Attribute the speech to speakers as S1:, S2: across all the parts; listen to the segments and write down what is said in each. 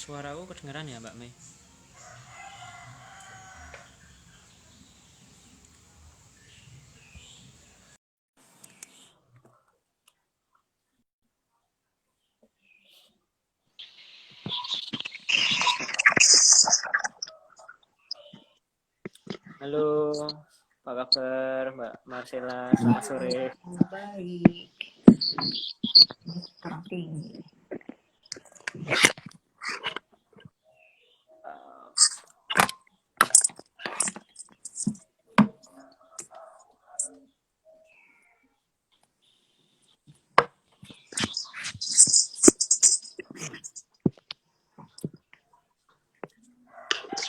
S1: Suaraku kedengeran ya Mbak Mei? Halo, apa kabar Mbak Marcella? Selamat sore.
S2: Baik, kurang tinggi.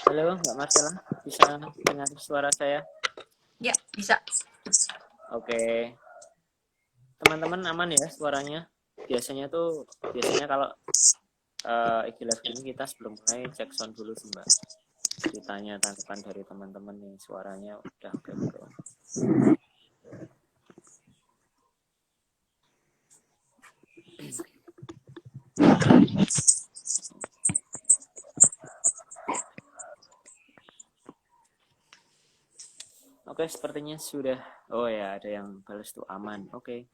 S1: Halo Mbak Marcella, bisa dengar suara saya?
S2: Ya, bisa.
S1: Oke, teman-teman aman ya suaranya? Biasanya kalau IG live gini kita sebelum mulai cek sound dulu sih Mbak. Ditanya tanggapan dari teman-teman nih suaranya udah oke belum? Oke, sepertinya sudah. Oh ya, ada yang balas tuh aman. Oke.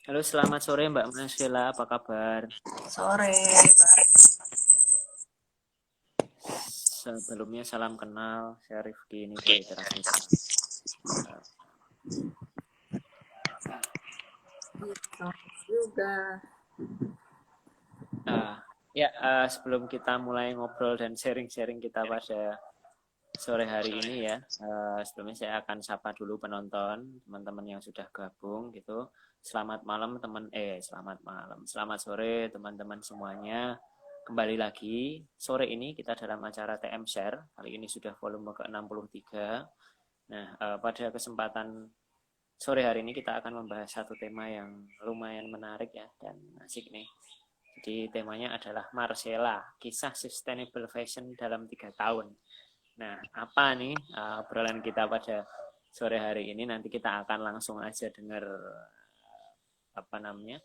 S1: Halo, selamat sore Mbak Marcella, apa kabar?
S2: Sore, baik.
S1: Sebelumnya salam kenal, saya Rifki ini dari Terasmita.
S2: Juga.
S1: Sebelum kita mulai ngobrol dan sharing-sharing kita pada sore hari ini ya, sebelumnya saya akan sapa dulu penonton, teman-teman yang sudah gabung gitu. Selamat malam selamat malam, selamat sore teman-teman semuanya. Kembali lagi sore ini kita dalam acara TM Share. Kali ini sudah volume ke-63. Nah, pada kesempatan sore hari ini kita akan membahas satu tema yang lumayan menarik ya dan asik nih. Jadi temanya adalah Marcella, kisah sustainable fashion dalam 3 tahun. Nah, apa nih obrolan kita pada sore hari ini? Nanti kita akan langsung aja dengar apa namanya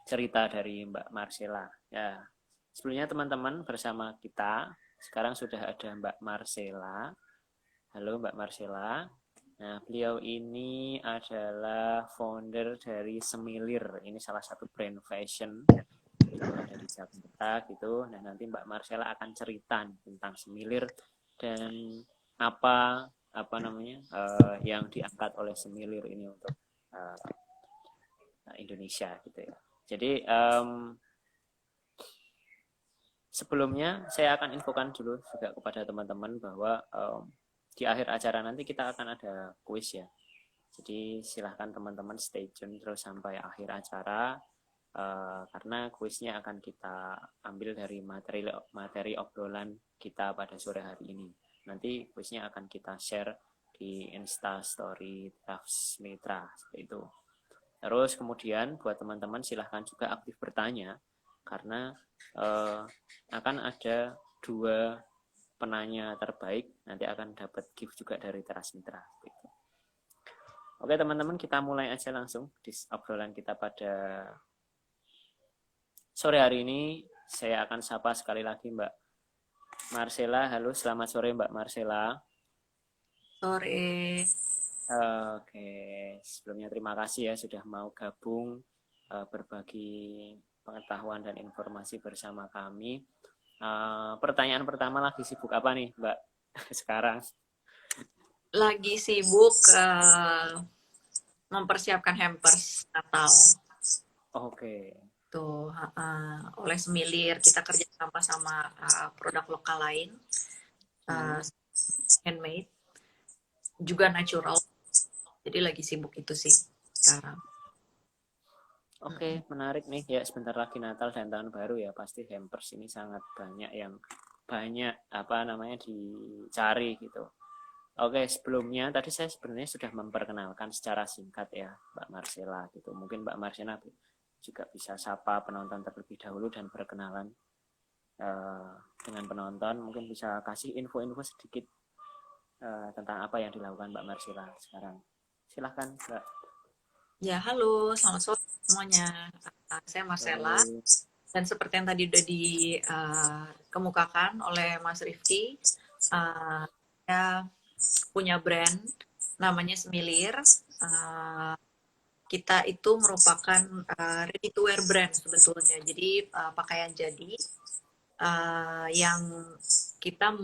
S1: cerita dari Mbak Marcella. Ya, sebelumnya teman-teman bersama kita sekarang sudah ada Mbak Marcella. Halo Mbak Marcella. Nah, beliau ini adalah founder dari Semilir. Ini salah satu brand fashion yang ada di Jakarta gitu. Nah, nanti Mbak Marcella akan cerita tentang Semilir dan apa namanya yang diangkat oleh Semilir ini untuk uh, Indonesia gitu ya. Jadi sebelumnya saya akan infokan dulu juga kepada teman-teman bahwa di akhir acara nanti kita akan ada kuis ya. Jadi silahkan teman-teman stay tune terus sampai akhir acara karena kuisnya akan kita ambil dari materi obrolan kita pada sore hari ini. Nanti kuisnya akan kita share di Insta Story Drafts Mitra seperti itu. Terus kemudian buat teman-teman silahkan juga aktif bertanya karena akan ada 2 penanya terbaik nanti akan dapat gift juga dari Teras Mitra. Gitu. Oke teman-teman, kita mulai aja langsung di obrolan kita pada sore hari ini. Saya akan sapa sekali lagi Mbak Marcella. Halo, selamat sore Mbak Marcella.
S2: Sore.
S1: Oke, sebelumnya terima kasih ya sudah mau gabung berbagi pengetahuan dan informasi bersama kami. Pertanyaan pertama, lagi sibuk apa nih Mbak sekarang?
S2: Lagi sibuk mempersiapkan hampers Natal.
S1: Oke.
S2: Tuh, oleh Semilir kita kerja sama produk lokal lain, handmade, juga natural. Jadi lagi sibuk itu sih sekarang.
S1: Oke, menarik nih ya, sebentar lagi Natal dan Tahun Baru ya, pasti hampers ini sangat banyak yang banyak apa namanya dicari gitu. Oke, sebelumnya tadi saya sebenarnya sudah memperkenalkan secara singkat ya Mbak Marcella gitu. Mungkin Mbak Marcella juga bisa sapa penonton terlebih dahulu dan berkenalan dengan penonton. Mungkin bisa kasih info-info sedikit tentang apa yang dilakukan Mbak Marcella sekarang. Silahkan Mbak.
S2: Ya, halo, selamat sore semuanya. Saya Marcella.
S1: Halo.
S2: Dan seperti yang tadi udah dikemukakan oleh Mas Rifki, saya punya brand namanya Semilir. Kita itu merupakan ready to wear brand sebetulnya. Jadi pakaian jadi yang kita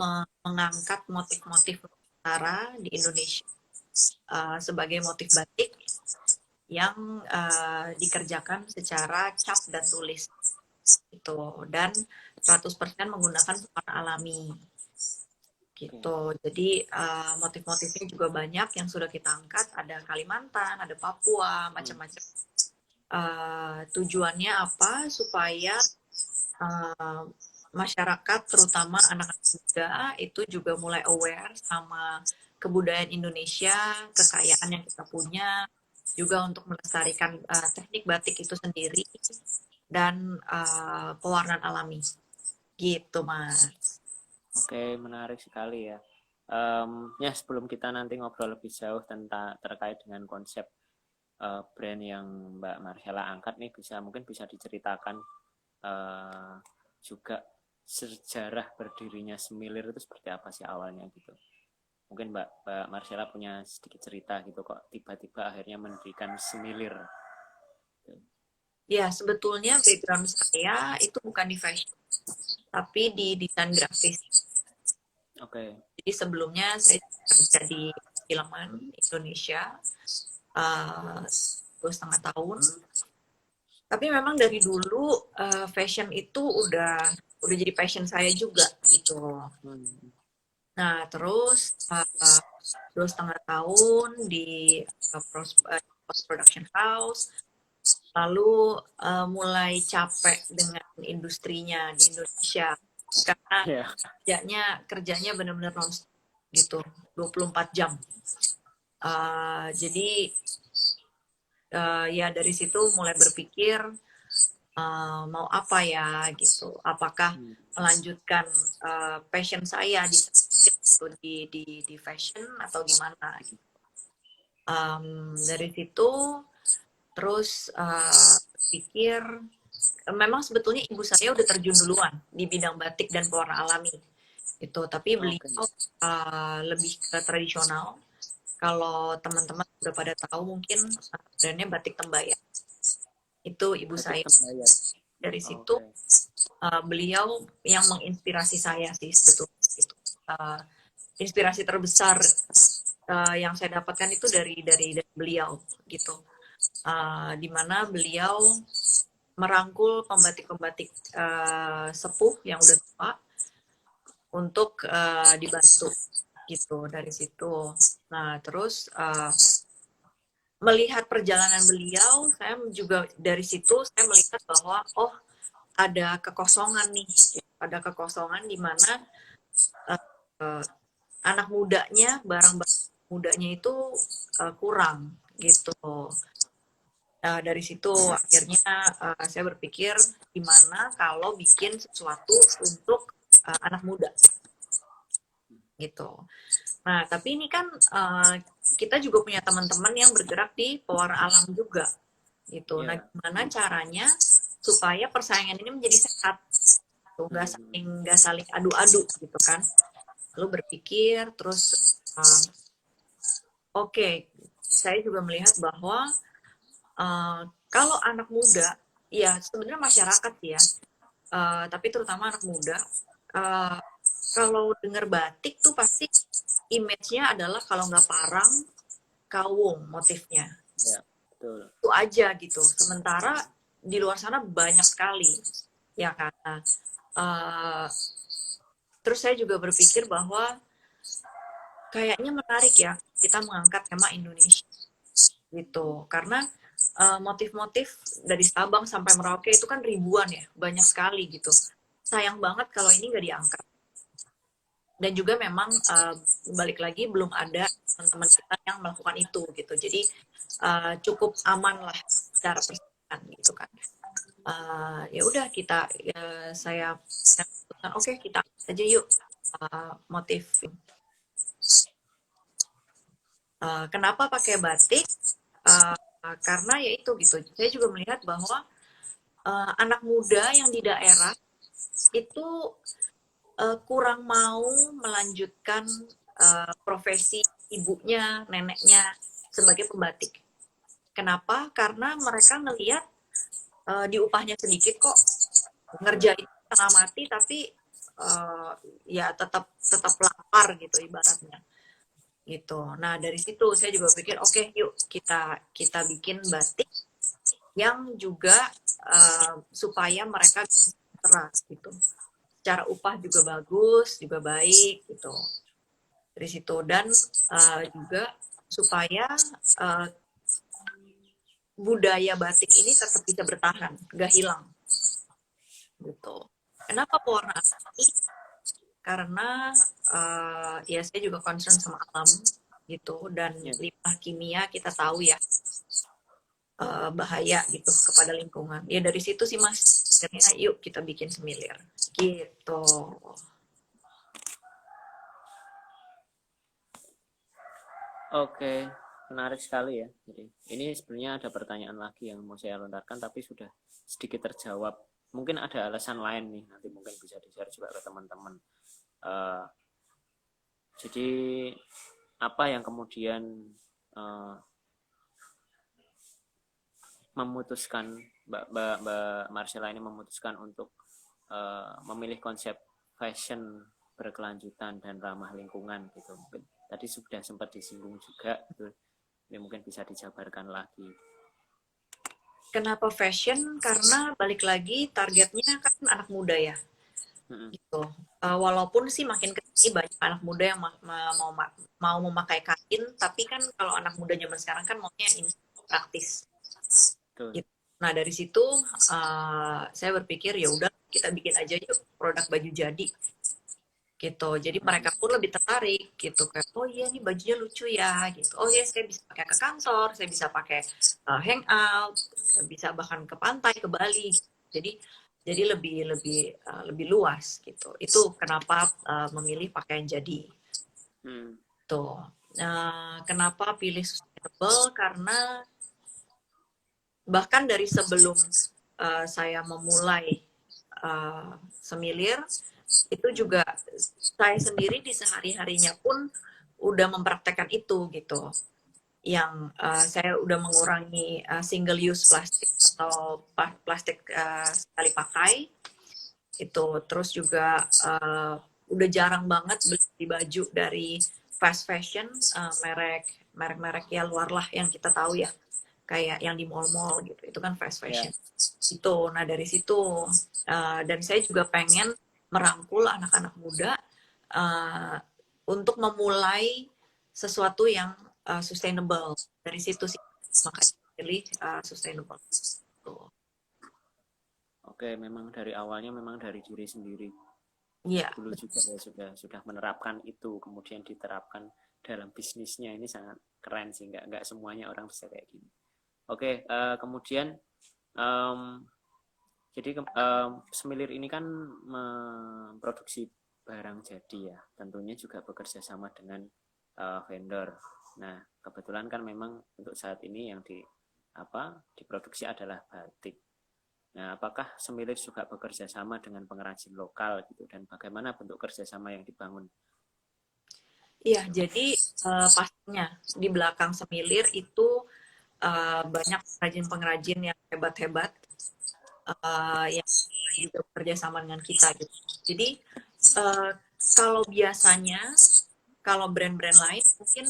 S2: mengangkat motif-motif Nusantara di Indonesia sebagai motif batik yang dikerjakan secara cap dan tulis itu, dan 100% menggunakan warna alami gitu. Jadi motif-motifnya juga banyak yang sudah kita angkat, ada Kalimantan, ada Papua, macam-macam. Tujuannya apa? Supaya masyarakat, terutama anak-anak muda, itu juga mulai aware sama kebudayaan Indonesia, kekayaan yang kita punya, juga untuk melestarikan teknik batik itu sendiri, dan pewarnaan alami. Gitu, Mas.
S1: Oke, menarik sekali ya. Ya, sebelum kita nanti ngobrol lebih jauh tentang terkait dengan konsep brand yang Mbak Marcella angkat nih, mungkin bisa diceritakan juga sejarah berdirinya Semilir itu seperti apa sih awalnya gitu. Mungkin Mbak Marcella punya sedikit cerita gitu kok tiba-tiba akhirnya mendirikan Semilir.
S2: Ya, sebetulnya background saya itu bukan di fashion, tapi di desain grafis.
S1: Oke.
S2: Jadi sebelumnya saya kerja di filman Indonesia 2,5 tahun. Tapi memang dari dulu fashion itu udah jadi passion saya juga gitu. Nah, terus 2,5 tahun di post production house, lalu mulai capek dengan industrinya di Indonesia karena kerjanya benar-benar non-stop gitu, 24 jam. Jadi ya dari situ mulai berpikir mau apa ya gitu, apakah melanjutkan passion saya di fashion atau gimana gitu. Dari situ terus pikir, memang sebetulnya ibu saya udah terjun duluan di bidang batik dan pewarna alami itu, tapi beliau lebih ke tradisional. Kalau teman-teman udah pada tahu mungkin brandnya Batik Tembayan, itu ibu saya. Dari situ beliau yang menginspirasi saya sih sebetulnya gitu. Inspirasi terbesar yang saya dapatkan itu dari beliau gitu, dimana beliau merangkul pembatik-pembatik sepuh yang udah tua untuk dibantu gitu dari situ. Nah, terus melihat perjalanan beliau, saya juga dari situ saya melihat bahwa oh, ada kekosongan nih, ada kekosongan di mana anak mudanya, barang-barang mudanya itu kurang gitu. Dari situ akhirnya saya berpikir gimana kalau bikin sesuatu untuk anak muda gitu. Nah, tapi ini kan kita juga punya teman-teman yang bergerak di pewarna alam juga gitu. Nah, gimana caranya supaya persaingan ini menjadi sehat, tuh nggak saling adu-adu gitu kan. Lalu berpikir terus oke, saya juga melihat bahwa kalau anak muda, ya sebenarnya masyarakat ya, tapi terutama anak muda, kalau dengar batik tuh pasti image-nya adalah kalau nggak parang, kawung motifnya.
S1: Ya, betul.
S2: Itu aja gitu. Sementara di luar sana banyak sekali, ya kan. Terus saya juga berpikir bahwa kayaknya menarik ya kita mengangkat tema Indonesia gitu, karena motif-motif dari Sabang sampai Merauke itu kan ribuan ya, banyak sekali gitu. Sayang banget kalau ini nggak diangkat. Dan juga memang balik lagi belum ada teman-teman kita yang melakukan itu gitu. Jadi cukup aman lah secara persaingan gitu kan. Ya udah kita saya putuskan oke, kita aja yuk motif. Kenapa pakai batik? Karena ya itu gitu. Saya juga melihat bahwa anak muda yang di daerah itu kurang mau melanjutkan profesi ibunya, neneknya sebagai pembatik. Kenapa? Karena mereka ngelihat di upahnya sedikit kok, ngerjain setengah mati tapi ya tetap tetap lapar gitu ibaratnya gitu. Nah dari situ saya juga pikir oke, yuk kita bikin batik yang juga supaya mereka keras gitu. Secara upah juga bagus, juga baik gitu. Dari situ dan juga supaya uh, budaya batik ini tetap bisa bertahan, gak hilang gitu. Kenapa pewarna alami? Karena ya saya juga concern sama alam gitu dan
S1: Ya.
S2: limbah kimia kita tahu ya bahaya gitu kepada lingkungan. Ya dari situ sih Mas, akhirnya yuk kita bikin semilir gitu.
S1: Oke, menarik sekali ya. Jadi ini sebenarnya ada pertanyaan lagi yang mau saya lontarkan tapi sudah sedikit terjawab. Mungkin ada alasan lain nih, nanti mungkin bisa di-share juga ke teman-teman. Uh, jadi apa yang kemudian uh, memutuskan Mbak Marcella ini memutuskan untuk memilih konsep fashion berkelanjutan dan ramah lingkungan gitu. Mungkin tadi sudah sempat disinggung juga gitu. Ini mungkin bisa dijabarkan lagi.
S2: Kenapa fashion? Karena balik lagi targetnya kan anak muda ya. Gitu. Walaupun sih makin kesini banyak anak muda yang mau memakai kain, tapi kan kalau anak muda zaman sekarang kan maunya ini praktis. Gitu. Nah dari situ saya berpikir ya udah kita bikin aja yuk produk baju jadi gitu. Jadi mereka pun lebih tertarik gitu kayak oh iya nih bajunya lucu ya gitu. Oh iya saya bisa pakai ke kantor, saya bisa pakai hangout, bisa bahkan ke pantai, ke Bali. Gitu. Jadi lebih luas gitu. Itu kenapa memilih pakaian jadi. Tuh. Kenapa pilih sustainable? Karena bahkan dari sebelum saya memulai semilir itu juga saya sendiri di sehari-harinya pun udah mempraktekkan itu gitu. Yang saya udah mengurangi single use plastik atau plastik sekali pakai itu. Terus juga udah jarang banget beli baju dari fast fashion merek-merek ya luar lah yang kita tahu ya kayak yang di mall-mall gitu itu kan fast fashion itu. Nah dari situ dan saya juga pengen merangkul anak-anak muda untuk memulai sesuatu yang sustainable. Dari situ sih makanya pilih sustainable. Tuh.
S1: Oke, memang dari awalnya memang dari diri sendiri.
S2: Iya.
S1: Dulu juga ya sudah menerapkan itu, kemudian diterapkan dalam bisnisnya. Ini sangat keren sih, nggak semuanya orang bisa kayak gini. Oke, kemudian jadi Semilir ini kan memproduksi barang jadi ya, tentunya juga bekerja sama dengan vendor. Nah, kebetulan kan memang untuk saat ini yang diproduksi adalah batik. Nah, apakah Semilir juga bekerja sama dengan pengrajin lokal gitu dan bagaimana bentuk kerjasama yang dibangun?
S2: Iya, jadi pastinya di belakang Semilir itu banyak pengrajin-pengrajin yang hebat-hebat yang juga bekerja sama dengan kita gitu. Jadi kalau biasanya kalau brand-brand lain mungkin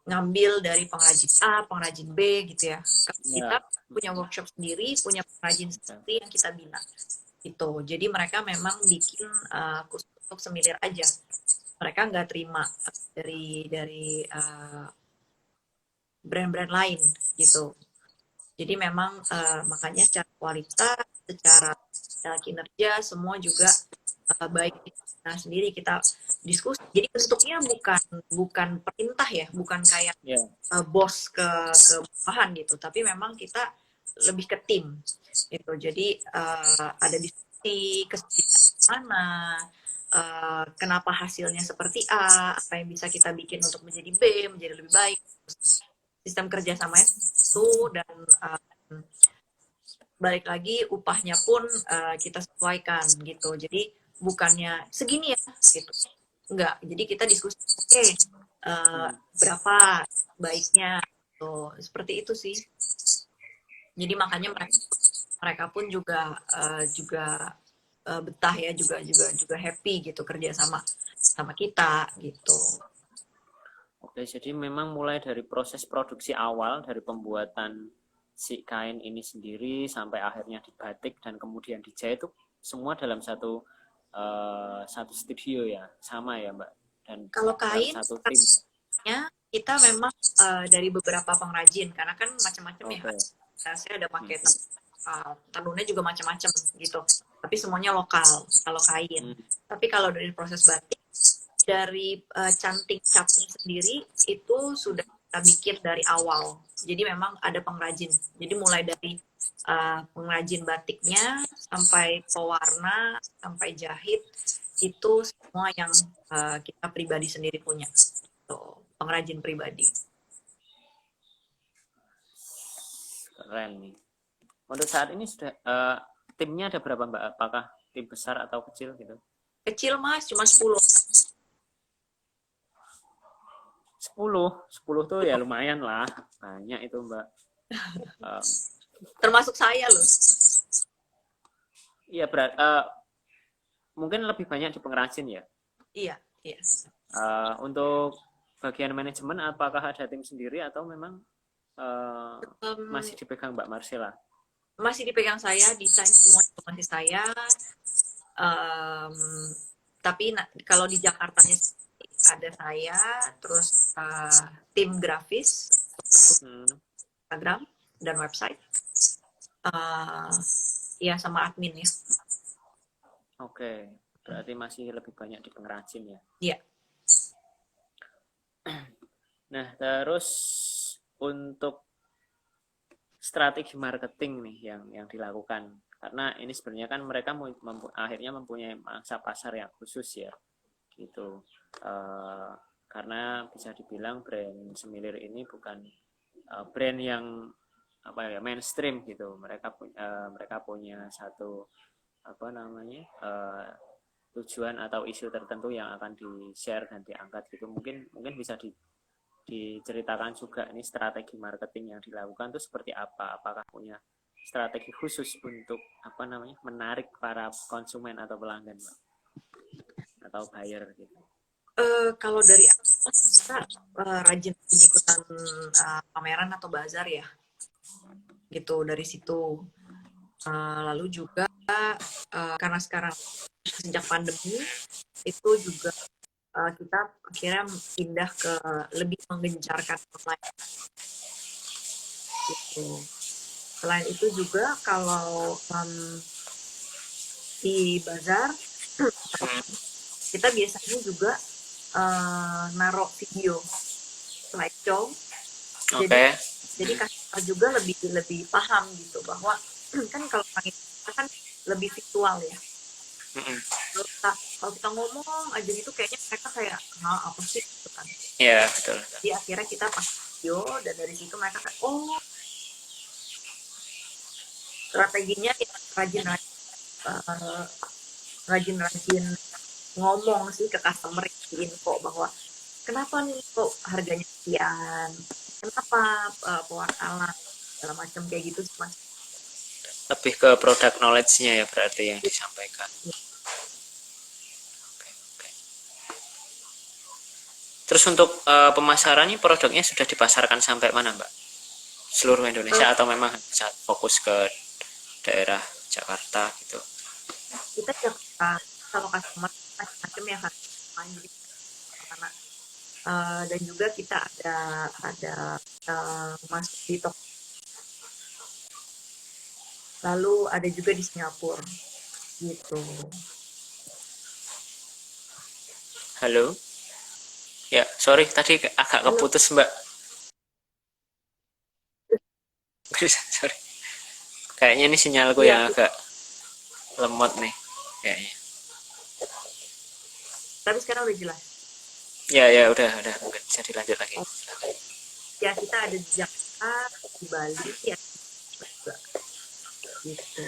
S2: ngambil dari pengrajin A, pengrajin B gitu ya. Kita punya workshop sendiri, punya pengrajin sendiri yang kita bina. Gitu. Jadi mereka memang bikin khusus untuk Semilir aja. Mereka nggak terima dari brand-brand lain gitu. Jadi memang makanya secara kualitas, secara kinerja semua juga baik. Nah sendiri kita diskusi. Jadi bentuknya bukan perintah ya, bukan kayak bos ke bawahan gitu, tapi memang kita lebih ke tim gitu. Jadi ada diskusi kesempatan mana, kenapa hasilnya seperti A, apa yang bisa kita bikin untuk menjadi B, menjadi lebih baik. Sistem kerjasamanya itu dan balik lagi upahnya pun kita sesuaikan gitu. Jadi bukannya segini ya gitu. Enggak. Jadi kita diskusi, oke, berapa baiknya tuh. Seperti itu sih. Jadi makanya mereka pun juga betah ya, juga happy gitu kerja sama kita gitu.
S1: Oke, jadi memang mulai dari proses produksi awal, dari pembuatan si kain ini sendiri sampai akhirnya dibatik dan kemudian dijahit itu semua dalam satu studio ya, sama ya Mbak, dan
S2: Kalau
S1: dalam
S2: kain
S1: satu tim.
S2: kita memang dari beberapa pengrajin karena kan macam-macam ya. Saya ada pakai tenunnya juga macam-macam gitu. Tapi semuanya lokal kalau kain. Tapi kalau dari proses batik, dari canting-capnya sendiri itu sudah kita bikin dari awal. Jadi memang ada pengrajin. Jadi mulai dari pengrajin batiknya sampai pewarna, sampai jahit, itu semua yang kita pribadi sendiri punya. Tuh, pengrajin pribadi.
S1: Keren nih. Untuk saat ini sudah timnya ada berapa Mbak? Apakah tim besar atau kecil gitu?
S2: Kecil Mas, cuma 10.
S1: 10 tuh ya lumayan lah, banyak itu Mbak.
S2: Termasuk saya loh.
S1: Iya mungkin lebih banyak di pengrajin ya.
S2: Iya, iya.
S1: Untuk bagian manajemen apakah ada tim sendiri atau memang masih dipegang Mbak Marcella?
S2: Masih dipegang saya, desain semua itu masih saya. Tapi kalau di Jakartanya ada saya, terus tim grafis, Instagram dan website, ya sama admin ya.
S1: Oke, berarti masih lebih banyak di pengrajin ya.
S2: Iya.
S1: Nah, terus untuk strategi marketing nih yang dilakukan, karena ini sebenarnya kan mereka akhirnya mempunyai mangsa pasar yang khusus ya, gitu. Karena bisa dibilang brand Semilir ini bukan brand yang mainstream gitu. Mereka punya satu tujuan atau isu tertentu yang akan di-share dan diangkat gitu. Mungkin bisa diceritakan juga ini strategi marketing yang dilakukan itu seperti apa? Apakah punya strategi khusus untuk menarik para konsumen atau pelanggan atau buyer gitu?
S2: Kalau dari kita rajin ikutan pameran atau bazar ya, gitu dari situ. Lalu juga karena sekarang sejak pandemi itu juga kita akhirnya pindah ke lebih menggencarkan online. Gitu. Selain itu juga kalau di bazar kita biasanya juga naruh video slideshow. Jadi customer juga lebih paham gitu bahwa kan kalau kita kan lebih visual ya. Kalau kita ngomong aja gitu kayaknya mereka kayak apa sih gitu kan.
S1: Iya, betul.
S2: Jadi akhirnya kita pakai video dan dari situ mereka kayak strateginya ya rajin ngomong sih ke customer, info bahwa kenapa nih kok harganya sekian, kenapa pewarna alam segala macam kayak gitu sih Mas.
S1: Lebih ke product knowledge-nya ya berarti yang disampaikan. Oke. Terus untuk pemasarannya produknya sudah dipasarkan sampai mana Mbak? Seluruh Indonesia atau memang fokus ke daerah Jakarta gitu?
S2: Kita Jakarta, kalau customer macam-macam ya kan, karena dan juga kita ada masuk di toko. Lalu ada juga di Singapura gitu.
S1: Halo? Ya, sorry tadi agak keputus Mbak. Sorry. Kayaknya ini sinyalku yang agak lemot nih kayaknya.
S2: Tapi sekarang udah jelas.
S1: Ya udah mungkin bisa dilanjut lagi.
S2: Ya kita ada di Jakarta, di Bali ya juga. gitu.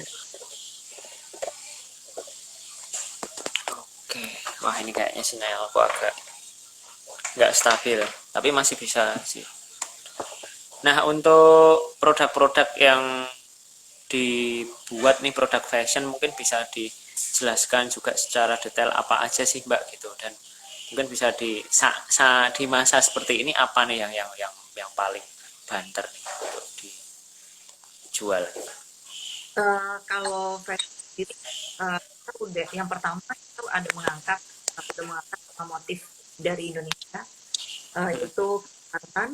S1: Oke, wah ini kayaknya sinyal aku agak nggak stabil, tapi masih bisa sih. Nah, untuk produk-produk yang dibuat nih, produk fashion, mungkin bisa dijelaskan juga secara detail apa aja sih Mbak gitu, dan mungkin bisa di masa seperti ini apa nih yang paling banter nih untuk dijual.
S2: Kalau fashion sendiri, kita udah yang pertama itu ada mengangkat motif dari Indonesia, yaitu Kalimantan,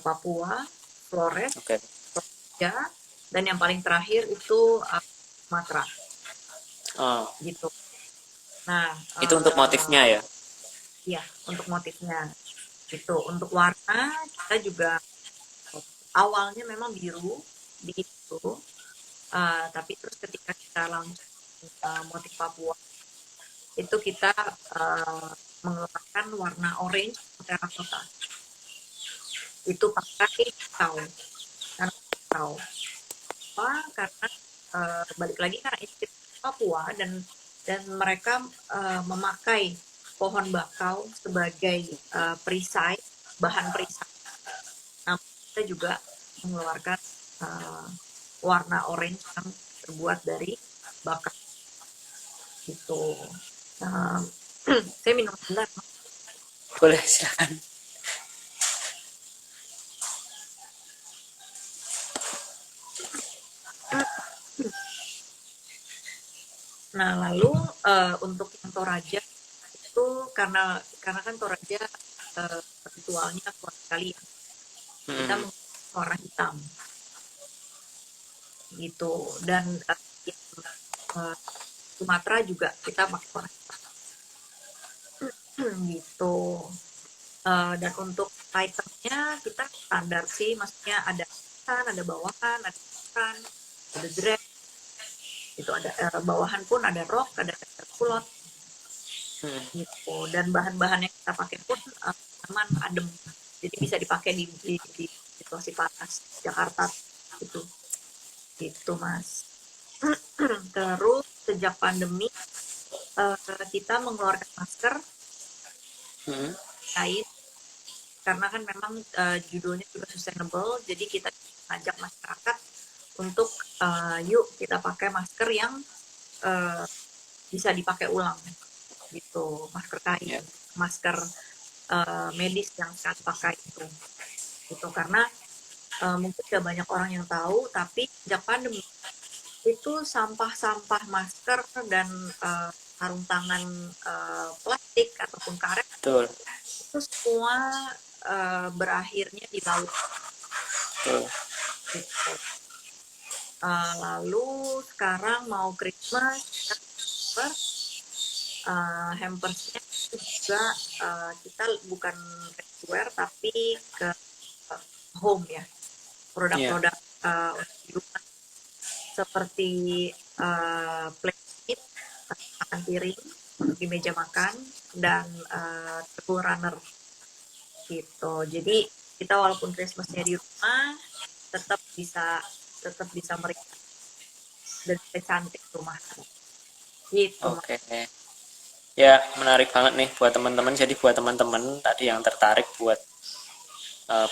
S2: Papua, Flores,
S1: Oke.
S2: ya, dan yang paling terakhir itu Sumatera
S1: Oh,
S2: gitu. Nah,
S1: itu untuk motifnya ya.
S2: ya untuk motifnya itu, untuk warna kita juga awalnya memang biru di itu, tapi terus ketika kita launching motif Papua itu kita mengeluarkan warna orange terakota itu pakai kau, karena kau apa, karena balik lagi karena ini Papua dan mereka memakai pohon bakau sebagai perisai, bahan perisai. Nah, kita juga mengeluarkan uh, warna orange yang terbuat dari bakau gitu. Nah, saya minum sebentar.
S1: Boleh, silakan.
S2: Nah, lalu untuk yang Toraja itu karena kan Toraja ritualnya kuat sekali ya. Kita
S1: Hmm.
S2: menggunakan warna hitam gitu, dan uh, Sumatera juga kita pakai warna gitu. Dan untuk itemnya kita standar sih, maksudnya ada bawahan, ada kan, ada dress, itu ada bawahan pun ada rok, ada kulot
S1: Hmm.
S2: gitu. Dan bahan-bahan yang kita pakai pun aman, adem, jadi bisa dipakai di situasi panas Jakarta gitu, gitu Mas. Terus sejak pandemi kita mengeluarkan masker
S1: Hmm.
S2: kain, karena kan memang judulnya juga sustainable, jadi kita ajak masyarakat untuk yuk kita pakai masker yang uh, bisa dipakai ulang gitu, masker kain,
S1: Ya.
S2: masker medis yang sekali pakai itu karena mungkin udah banyak orang yang tahu, tapi sejak pandemi itu sampah-sampah masker dan sarung tangan plastik ataupun karet
S1: Betul.
S2: itu semua berakhirnya di laut
S1: Betul.
S2: gitu. Lalu sekarang mau Christmas, hampersnya juga kita bukan ready tapi ke home ya,
S1: Ya.
S2: produk-produk untuk di rumah seperti plate, makan piring di meja makan, dan table runner gitu. Jadi kita walaupun Christmasnya di rumah tetap bisa meriah dan cantik rumah gitu Mas.
S1: Oke. Ya, menarik banget nih buat teman-teman. Jadi buat teman-teman tadi yang tertarik buat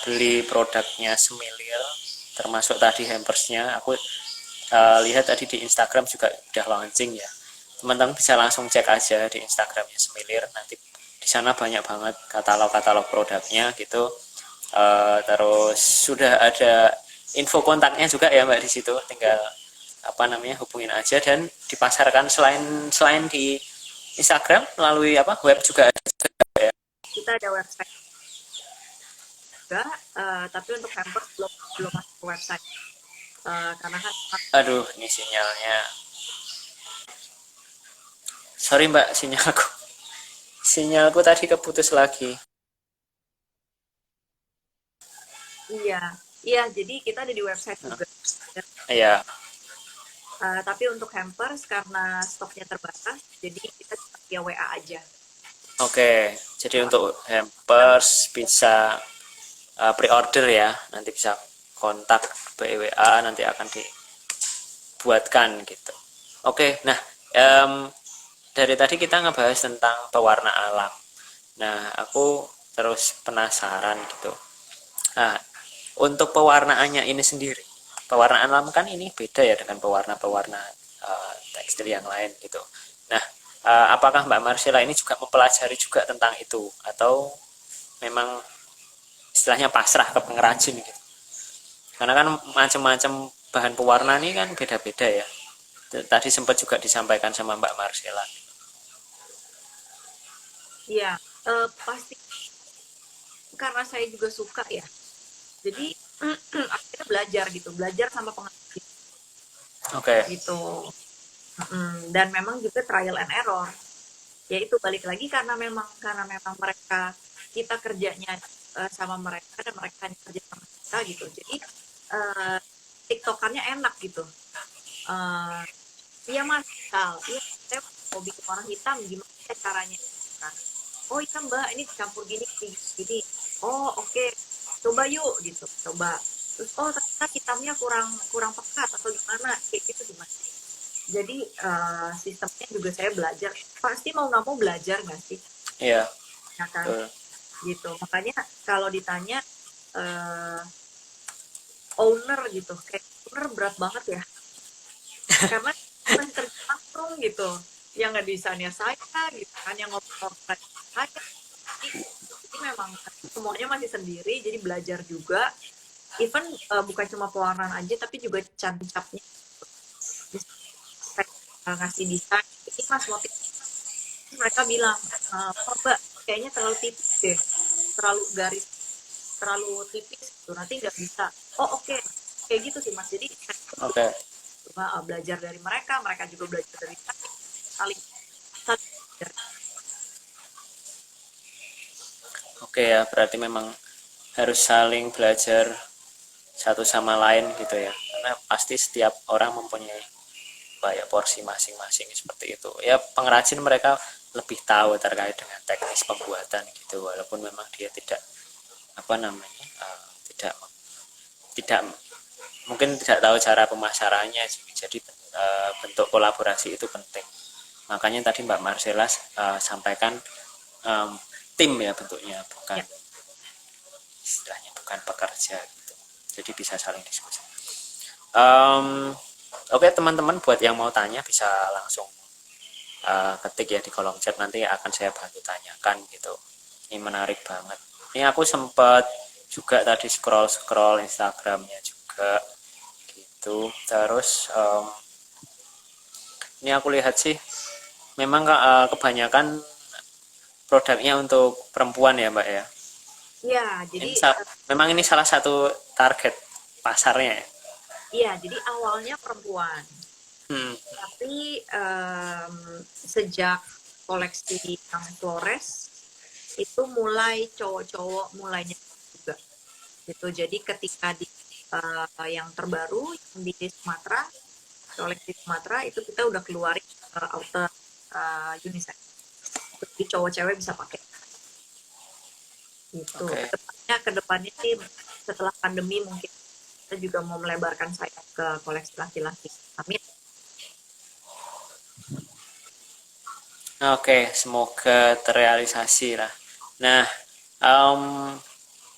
S1: beli produknya Semilir, termasuk tadi hampersnya, aku lihat tadi di Instagram juga udah launching ya. Teman-teman bisa langsung cek aja di Instagramnya Semilir. Nanti di sana banyak banget katalog-katalog produknya gitu. Terus sudah ada info kontaknya juga ya Mbak di situ. Tinggal apa namanya, hubungin aja, dan dipasarkan selain selain di Instagram melalui apa, web juga ada ya.
S2: Kita ada website juga, tapi untuk hampers belum belum masuk ke website karena kan
S1: Aduh, ini sinyalnya. Sorry Mbak, sinyalku tadi keputus lagi.
S2: iya iya, jadi kita ada di website
S1: Nah,
S2: juga.
S1: ya,
S2: Tapi untuk hampers karena stoknya terbatas, jadi kita via WA aja.
S1: oke. Jadi
S2: WA.
S1: untuk hampers bisa pre-order ya. Nanti bisa kontak BWA, nanti akan buatkan gitu. Oke, nah dari tadi kita ngebahas tentang pewarna alam. Nah, aku terus penasaran gitu. Nah, untuk pewarnaannya ini sendiri, pewarna alam kan ini beda ya dengan pewarna-pewarna tekstil yang lain gitu. Nah, apakah Mbak Marcella ini juga mempelajari juga tentang itu atau memang istilahnya pasrah ke pengrajin gitu? Karena kan macam-macam bahan pewarna ini kan beda-beda ya. Tadi sempat juga disampaikan sama Mbak Marcella.
S2: Iya, pasti karena saya juga suka ya. Jadi akhirnya belajar sama pengrajin
S1: Oke.
S2: gitu. Dan memang juga trial and error. Yaitu balik lagi karena memang mereka kita kerjanya sama mereka dan mereka kerja sama kita gitu. Jadi tiktokannya enak gitu. Iya mas, iya saya mau bikin warna hitam gimana caranya kan? Oh iya mbak, ini dicampur gini. Oh oke, coba yuk gitu, coba. Terus oh ternyata hitamnya kurang kurang pekat atau gimana? Kayak gitu gimana? Jadi sistemnya juga saya belajar. Pasti mau nggak mau belajar nggak sih?
S1: Iya,
S2: Ya kan?
S1: betul.
S2: Gitu. Makanya kalau ditanya owner gitu, kayak owner berat banget ya. Karena masih terjun langsung gitu. Yang nggak desainnya saya gitu kan, yang ngobrol saya. Jadi memang semuanya masih sendiri, jadi belajar juga. Even bukan cuma pewarnaan aja, tapi juga cat-catnya. Ngasih desain, ini mas motif. Mereka bilang, oh mbak, kayaknya terlalu tipis deh. Terlalu garis, terlalu tipis gitu. Nanti nggak bisa. Oh oke, kayak gitu sih mas. Jadi saya
S1: Oke.
S2: coba belajar dari mereka, mereka juga belajar dari saya. Saling, saling belajar.
S1: Oke ya, berarti memang harus saling belajar satu sama lain gitu ya. Karena pasti setiap orang mempunyai banyak porsi masing-masing seperti itu. Ya pengrajin mereka lebih tahu terkait dengan teknis pembuatan gitu, walaupun memang dia tidak apa namanya tidak tidak mungkin tidak tahu cara pemasarannya. Jadi bentuk kolaborasi itu penting. Makanya tadi Mbak Marcella sampaikan um, tim ya bentuknya, bukan
S2: Ya,
S1: istilahnya bukan pekerja gitu. Jadi bisa saling diskusi. Um, Oke teman-teman, buat yang mau tanya bisa langsung ketik ya di kolom chat, nanti akan saya bantu tanyakan gitu. Ini menarik banget. Ini aku sempat juga tadi scroll Instagramnya juga gitu. Terus ini aku lihat sih memang kebanyakan produknya untuk perempuan ya Mbak ya.
S2: ya
S1: Ini
S2: jadi
S1: memang ini salah satu target pasarnya ya.
S2: iya, jadi awalnya perempuan.
S1: Hmm,
S2: Tapi sejak koleksi yang Flores itu mulai cowok-cowok mulainya juga gitu. Jadi ketika di yang terbaru yang di Sumatera, koleksi Sumatera itu kita udah keluarin outer unisex. Jadi cowok cewek bisa pakai gitu.
S1: oke.
S2: Kedepannya sih setelah pandemi mungkin kita juga mau melebarkan sayap ke koleksi laki-laki. Amin.
S1: Oke, semoga terrealisasi lah. Nah, um,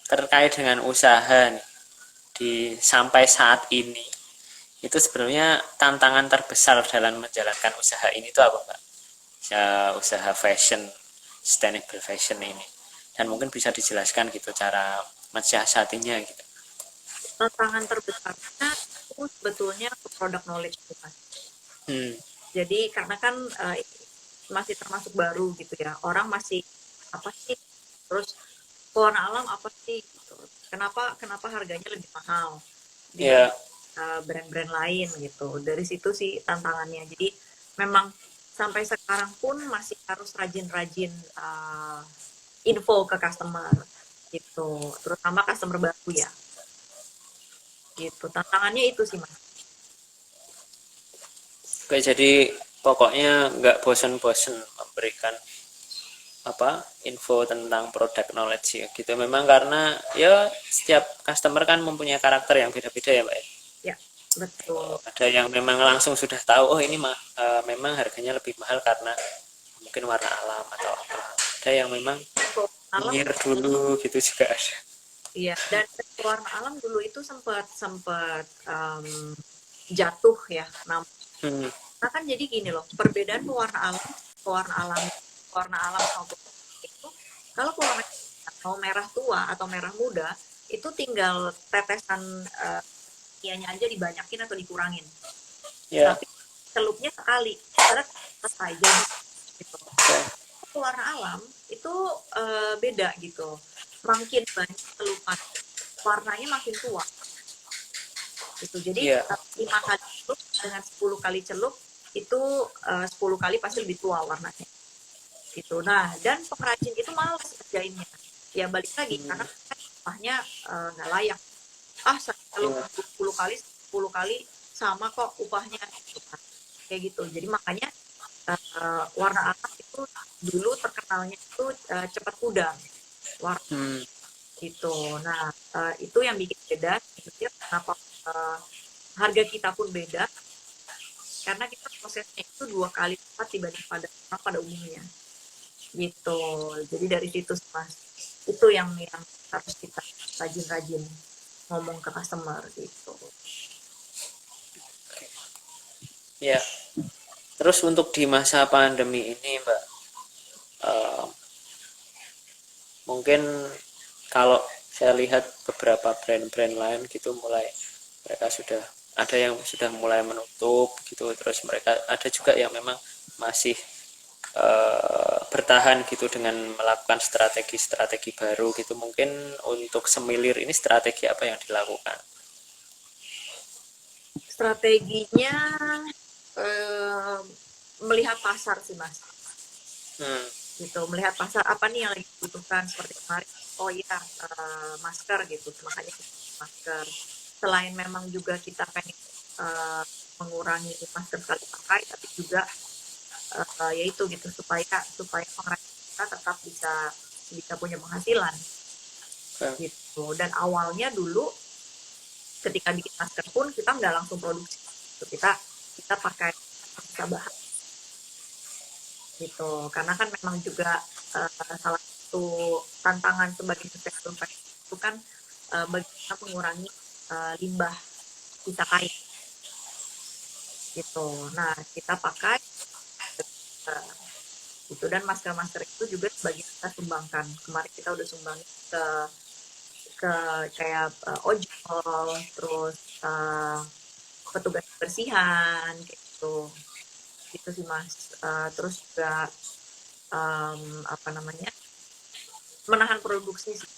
S1: terkait dengan usaha nih, sampai saat ini, itu sebenarnya tantangan terbesar dalam menjalankan usaha ini itu apa, Mbak? Usaha fashion, sustainable fashion ini. Dan mungkin bisa dijelaskan gitu cara mensiasatinya gitu.
S2: Tantangan terbesarnya itu sebetulnya product knowledge mas.
S1: Hmm,
S2: Jadi karena kan masih termasuk baru gitu ya, orang masih apa sih, terus pewarna alam apa sih gitu. Kenapa kenapa harganya lebih mahal
S1: ya,
S2: dibanding brand-brand lain gitu. Dari situ sih tantangannya. Jadi memang sampai sekarang pun masih harus rajin-rajin info ke customer gitu, terutama customer baru ya gitu. Tantangannya itu sih mas.
S1: oke, jadi pokoknya nggak bosan-bosan memberikan apa info tentang produk knowledge ya gitu, memang karena ya setiap customer kan mempunyai karakter yang beda-beda ya Mbak ya.
S2: Ya betul.
S1: Ada yang memang langsung sudah tahu, oh ini memang harganya lebih mahal karena mungkin warna alam atau apa. Ada yang memang
S2: Kalau alam,
S1: nyinyir dulu gitu juga ada.
S2: iya. Dan warna alam dulu itu sempat sempat jatuh ya. Nah,
S1: Hmm,
S2: kan jadi gini loh, perbedaan pewarna alami, warna alam sama pewarna itu, kalau pewarna mau merah tua atau merah muda, itu tinggal tetesan ianya aja dibanyakin atau dikurangin.
S1: ya,
S2: Tapi celupnya sekali, karena selesai jadi gitu.
S1: ya,
S2: Warna alam itu beda gitu. Makin banyak celupan, warnanya makin tua. Gitu. Jadi
S1: ya,
S2: 5 kali celup dengan 10 kali celup itu 10 kali pasti lebih tua warnanya. Gitu. Nah, dan pengrajin itu malas kerjainnya. Ya balik lagi karena
S1: hmm,
S2: upahnya nggak layak. Ah, saya celup
S1: ya,
S2: 10 kali, 10 kali sama kok upahnya gitu kan. Kayak gitu. Jadi makanya warna alam itu dulu terkenalnya itu cepat pudar. Warna
S1: hmm,
S2: itu. Nah, itu yang bikin beda. Kenapa harga kita pun beda karena kita prosesnya itu 2 kali lipat dibanding pada umumnya gitu. Jadi dari situ mas, itu yang harus kita rajin-rajin ngomong ke customer gitu.
S1: ya. Terus untuk di masa pandemi ini, Mbak, eh, mungkin kalau saya lihat beberapa brand-brand lain gitu mulai mereka sudah ada yang sudah mulai menutup gitu, terus mereka ada juga yang memang masih bertahan gitu dengan melakukan strategi-strategi baru gitu. Mungkin untuk Semilir ini strategi apa yang dilakukan?
S2: Strateginya eh, melihat pasar sih mas,
S1: Hmm,
S2: gitu. Melihat pasar apa nih yang lagi dibutuhkan seperti kemarin. Oh iya, masker gitu, makanya masker. Selain memang juga kita pengen mengurangi masker sekali pakai, tapi juga yaitu gitu supaya supaya pengrajin kita tetap bisa bisa punya penghasilan
S1: okay.
S2: gitu. Dan awalnya dulu ketika bikin masker pun kita nggak langsung produksi, gitu. Kita pakai sisa bahan gitu, karena kan memang juga salah satu tantangan sebagai sektor itu kan bagaimana mengurangi limbah sisa kain gitu. Nah kita pakai uh, itu, dan masker-masker itu juga sebagian kita sumbangkan. Kemarin kita udah sumbangin ke kayak ojol, terus petugas kebersihan kayak gitu sih mas. Terus juga apa namanya, menahan produksi sih.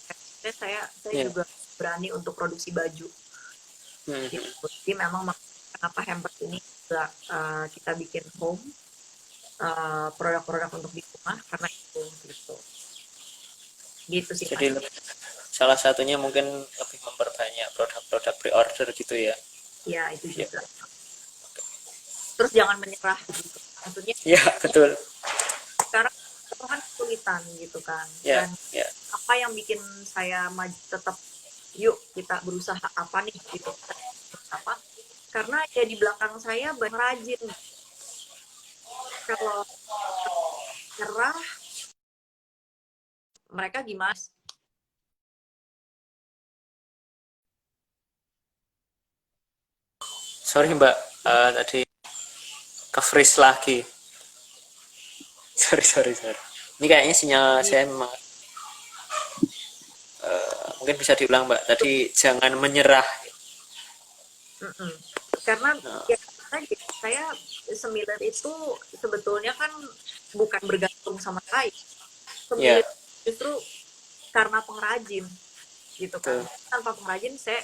S2: Saya
S1: Yeah.
S2: juga berani untuk produksi baju
S1: Hmm,
S2: gitu. Jadi memang kenapa hampers ini juga kita bikin home produk-produk untuk di rumah karena itu gitu. Gitu sih
S1: jadi
S2: mas.
S1: salah satunya mungkin lebih memperbanyak produk-produk pre-order gitu ya.
S2: Ya itu
S1: Ya,
S2: juga. Terus jangan menyerah gitu. Maksudnya
S1: ya betul.
S2: sekarang itu kan kesulitan gitu kan.
S1: Ya,
S2: Dan
S1: ya.
S2: apa yang bikin saya tetap yuk kita berusaha apa nih gitu. Apa? Karena ya di belakang saya banyak rajin. Kalau nyerah mereka gimana?
S1: Sorry Mbak, tadi ke freeze lagi. Sorry. Ini kayaknya sinyal saya memang mungkin bisa diulang Mbak. Tadi jangan menyerah.
S2: Mm-mm. Karena
S1: Nah,
S2: ya saya sembilan itu sebetulnya kan bukan bergantung sama saya.
S1: ya,
S2: Sembilan justru karena pengrajin gitu kan.
S1: betul.
S2: Tanpa pengrajin saya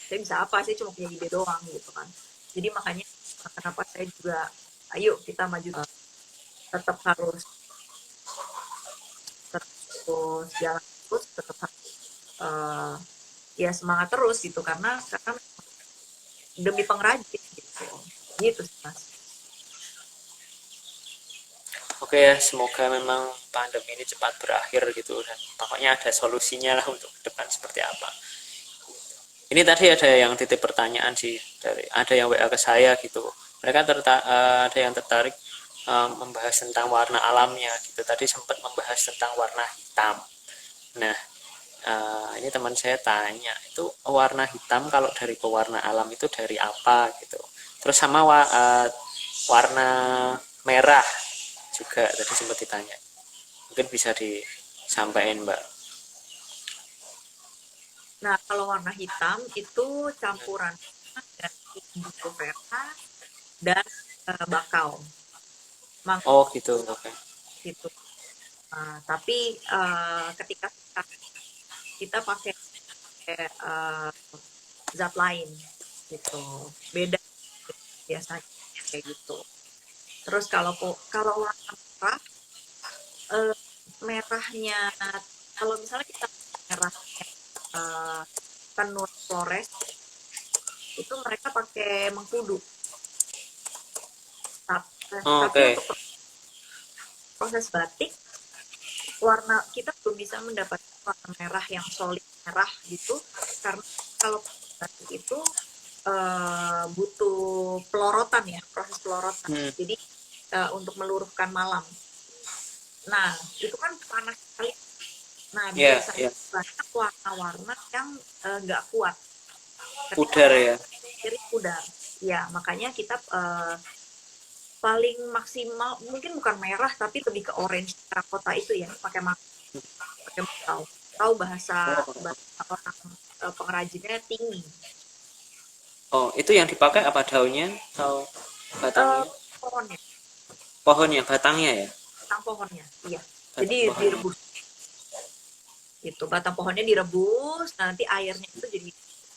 S2: bisa apa? Saya cuma punya ide doang gitu kan. Jadi makanya kenapa saya juga ayo kita maju, tetap harus terus jalan terus, tetap harus ya semangat terus gitu karena demi pengrajin gitu sih mas.
S1: Oke ya, semoga memang pandemi ini cepat berakhir gitu dan pokoknya ada solusinya lah untuk ke depan seperti apa. Ini tadi ada yang titip pertanyaan sih, ada yang WA ke saya gitu. Mereka ada yang tertarik membahas tentang warna alamnya gitu. Tadi sempat membahas tentang warna hitam. Nah, ini teman saya tanya, itu warna hitam kalau dari pewarna alam itu dari apa gitu. Terus sama warna merah juga tadi sempat ditanya. Mungkin bisa disampaikan, Mbak.
S2: Nah, kalau warna hitam itu campuran dari bulu vera dan bakau.
S1: Oh gitu, oke. Okay.
S2: Gitu. Tapi ketika kita pakai zat lain gitu, beda biasanya kayak gitu. Terus kalau warna merah, merahnya kalau misalnya kita merah tenun Flores itu mereka pakai mengkudu. Tapi
S1: Okay.
S2: untuk proses batik warna kita belum bisa mendapatkan warna merah yang solid merah gitu karena kalau batik itu butuh pelorotan ya, proses pelorotan. Jadi untuk meluruhkan malam. Nah, itu kan panas sekali. Nah, biasanya banyak warna-warna yang nggak kuat.
S1: Pudar ya.
S2: Jadi pudar. Ya, makanya kita paling maksimal mungkin bukan merah tapi lebih ke orange terakota itu ya, pakai tahu bahasa orang pengrajinnya tinggi.
S1: Oh, itu yang dipakai apa daunnya atau batangnya?
S2: Pohonnya.
S1: Pohonnya, batangnya ya?
S2: Batang pohonnya, iya.
S1: Batang
S2: Jadi
S1: pohonnya.
S2: direbus. Gitu, batang pohonnya direbus, nanti airnya itu jadi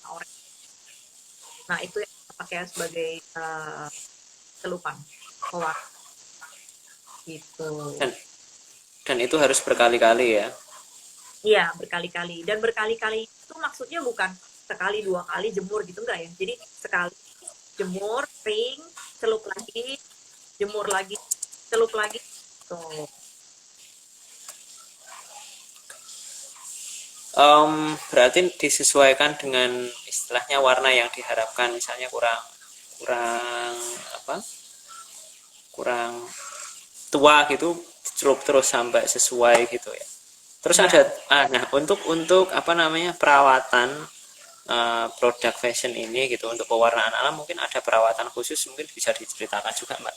S2: orange. Nah, itu yang kita pakai sebagai celupan pewarna. Gitu.
S1: Dan itu harus berkali-kali ya?
S2: Iya, berkali-kali. Dan berkali-kali itu maksudnya bukan sekali, 2 kali jemur gitu, enggak ya. Jadi sekali jemur, kering, celup lagi, jemur lagi, celup lagi. Tuh.
S1: Berarti disesuaikan dengan istilahnya warna yang diharapkan, misalnya kurang apa? Kurang tua gitu, celup terus sampai sesuai gitu ya. Terus
S2: Ya.
S1: ada nah untuk apa namanya perawatan produk fashion ini gitu untuk pewarnaan alam mungkin ada perawatan khusus, mungkin bisa diceritakan juga Mbak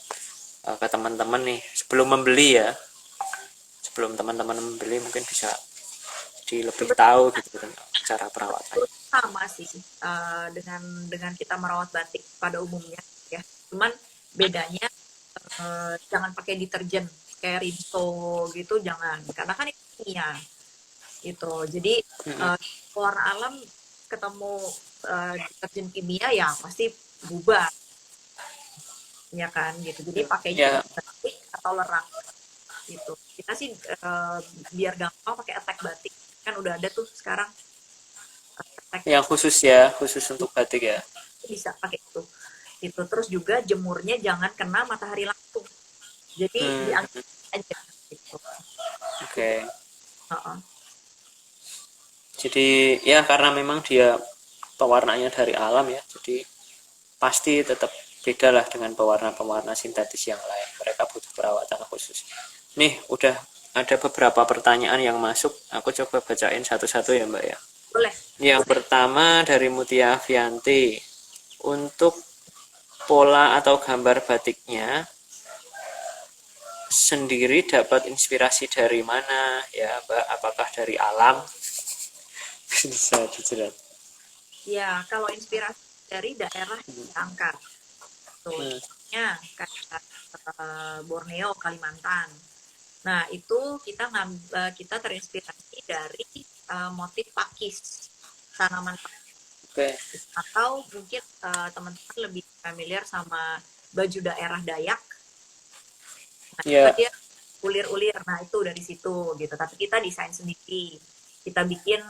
S1: ke teman-teman nih sebelum membeli ya, sebelum teman-teman membeli mungkin bisa lebih tahu gitu tentang cara perawatan.
S2: Sama sih dengan kita merawat batik pada umumnya ya. Cuman bedanya jangan pakai deterjen kayak Rinso gitu, jangan, karena kan itu kimia gitu. Jadi warna alam ketemu deterjen kimia ya pasti bubar ya kan gitu. Jadi pakainya batik atau lerak gitu. Kita sih biar gampang pakai attack batik, kan udah ada tuh sekarang
S1: yang khusus ya, khusus untuk batik ya,
S2: bisa pakai itu gitu. Terus juga jemurnya jangan kena matahari langsung, jadi diangkat aja gitu.
S1: Oke. Jadi ya karena memang dia pewarnanya dari alam ya, jadi pasti tetap beda lah dengan pewarna-pewarna sintetis yang lain. Mereka butuh perawatan khusus. Nih udah ada beberapa pertanyaan yang masuk, aku coba bacain satu-satu ya Mbak ya.
S2: Boleh.
S1: Yang pertama dari Mutia Fianti, untuk pola atau gambar batiknya sendiri dapat inspirasi dari mana ya Mbak? Apakah dari alam? Bisa dijelaskan.
S2: Ya, kalau inspirasi dari daerah angkat tuh, kayak Borneo, Kalimantan. Nah, itu kita terinspirasi dari motif pakis, tanaman pakis. Atau mungkin teman-teman lebih familiar sama baju daerah Dayak. Nah, dia ulir-ulir. Nah, itu dari situ gitu. Tapi kita desain sendiri. Kita bikin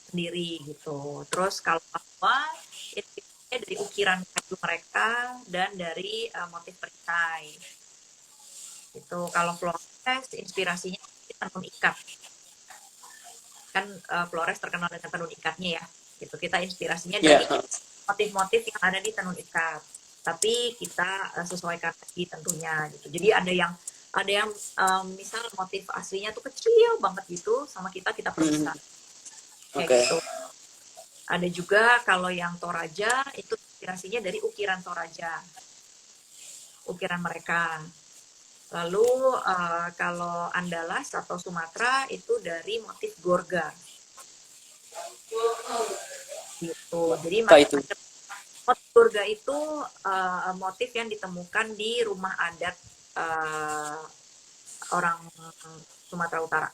S2: sendiri gitu. Terus kalau apa inspirasinya dari ukiran kayu mereka dan dari motif perisai. Itu kalau Flores inspirasinya tenun ikat. Kan Flores terkenal dengan tenun ikatnya ya. gitu. Kita inspirasinya
S1: Ya.
S2: dari motif-motif yang ada di tenun ikat, tapi kita sesuaikan lagi tentunya gitu. Jadi ada yang misal motif aslinya tuh kecil banget gitu, sama kita perbesar kayak
S1: Oke.
S2: gitu. Ada juga kalau yang Toraja itu inspirasinya dari ukiran Toraja, ukiran mereka. Lalu kalau Andalas atau Sumatera itu dari motif Gorga gitu. Jadi
S1: Apa itu?
S2: macam-macam. Motif Gorga itu motif yang ditemukan di rumah adat orang Sumatera Utara,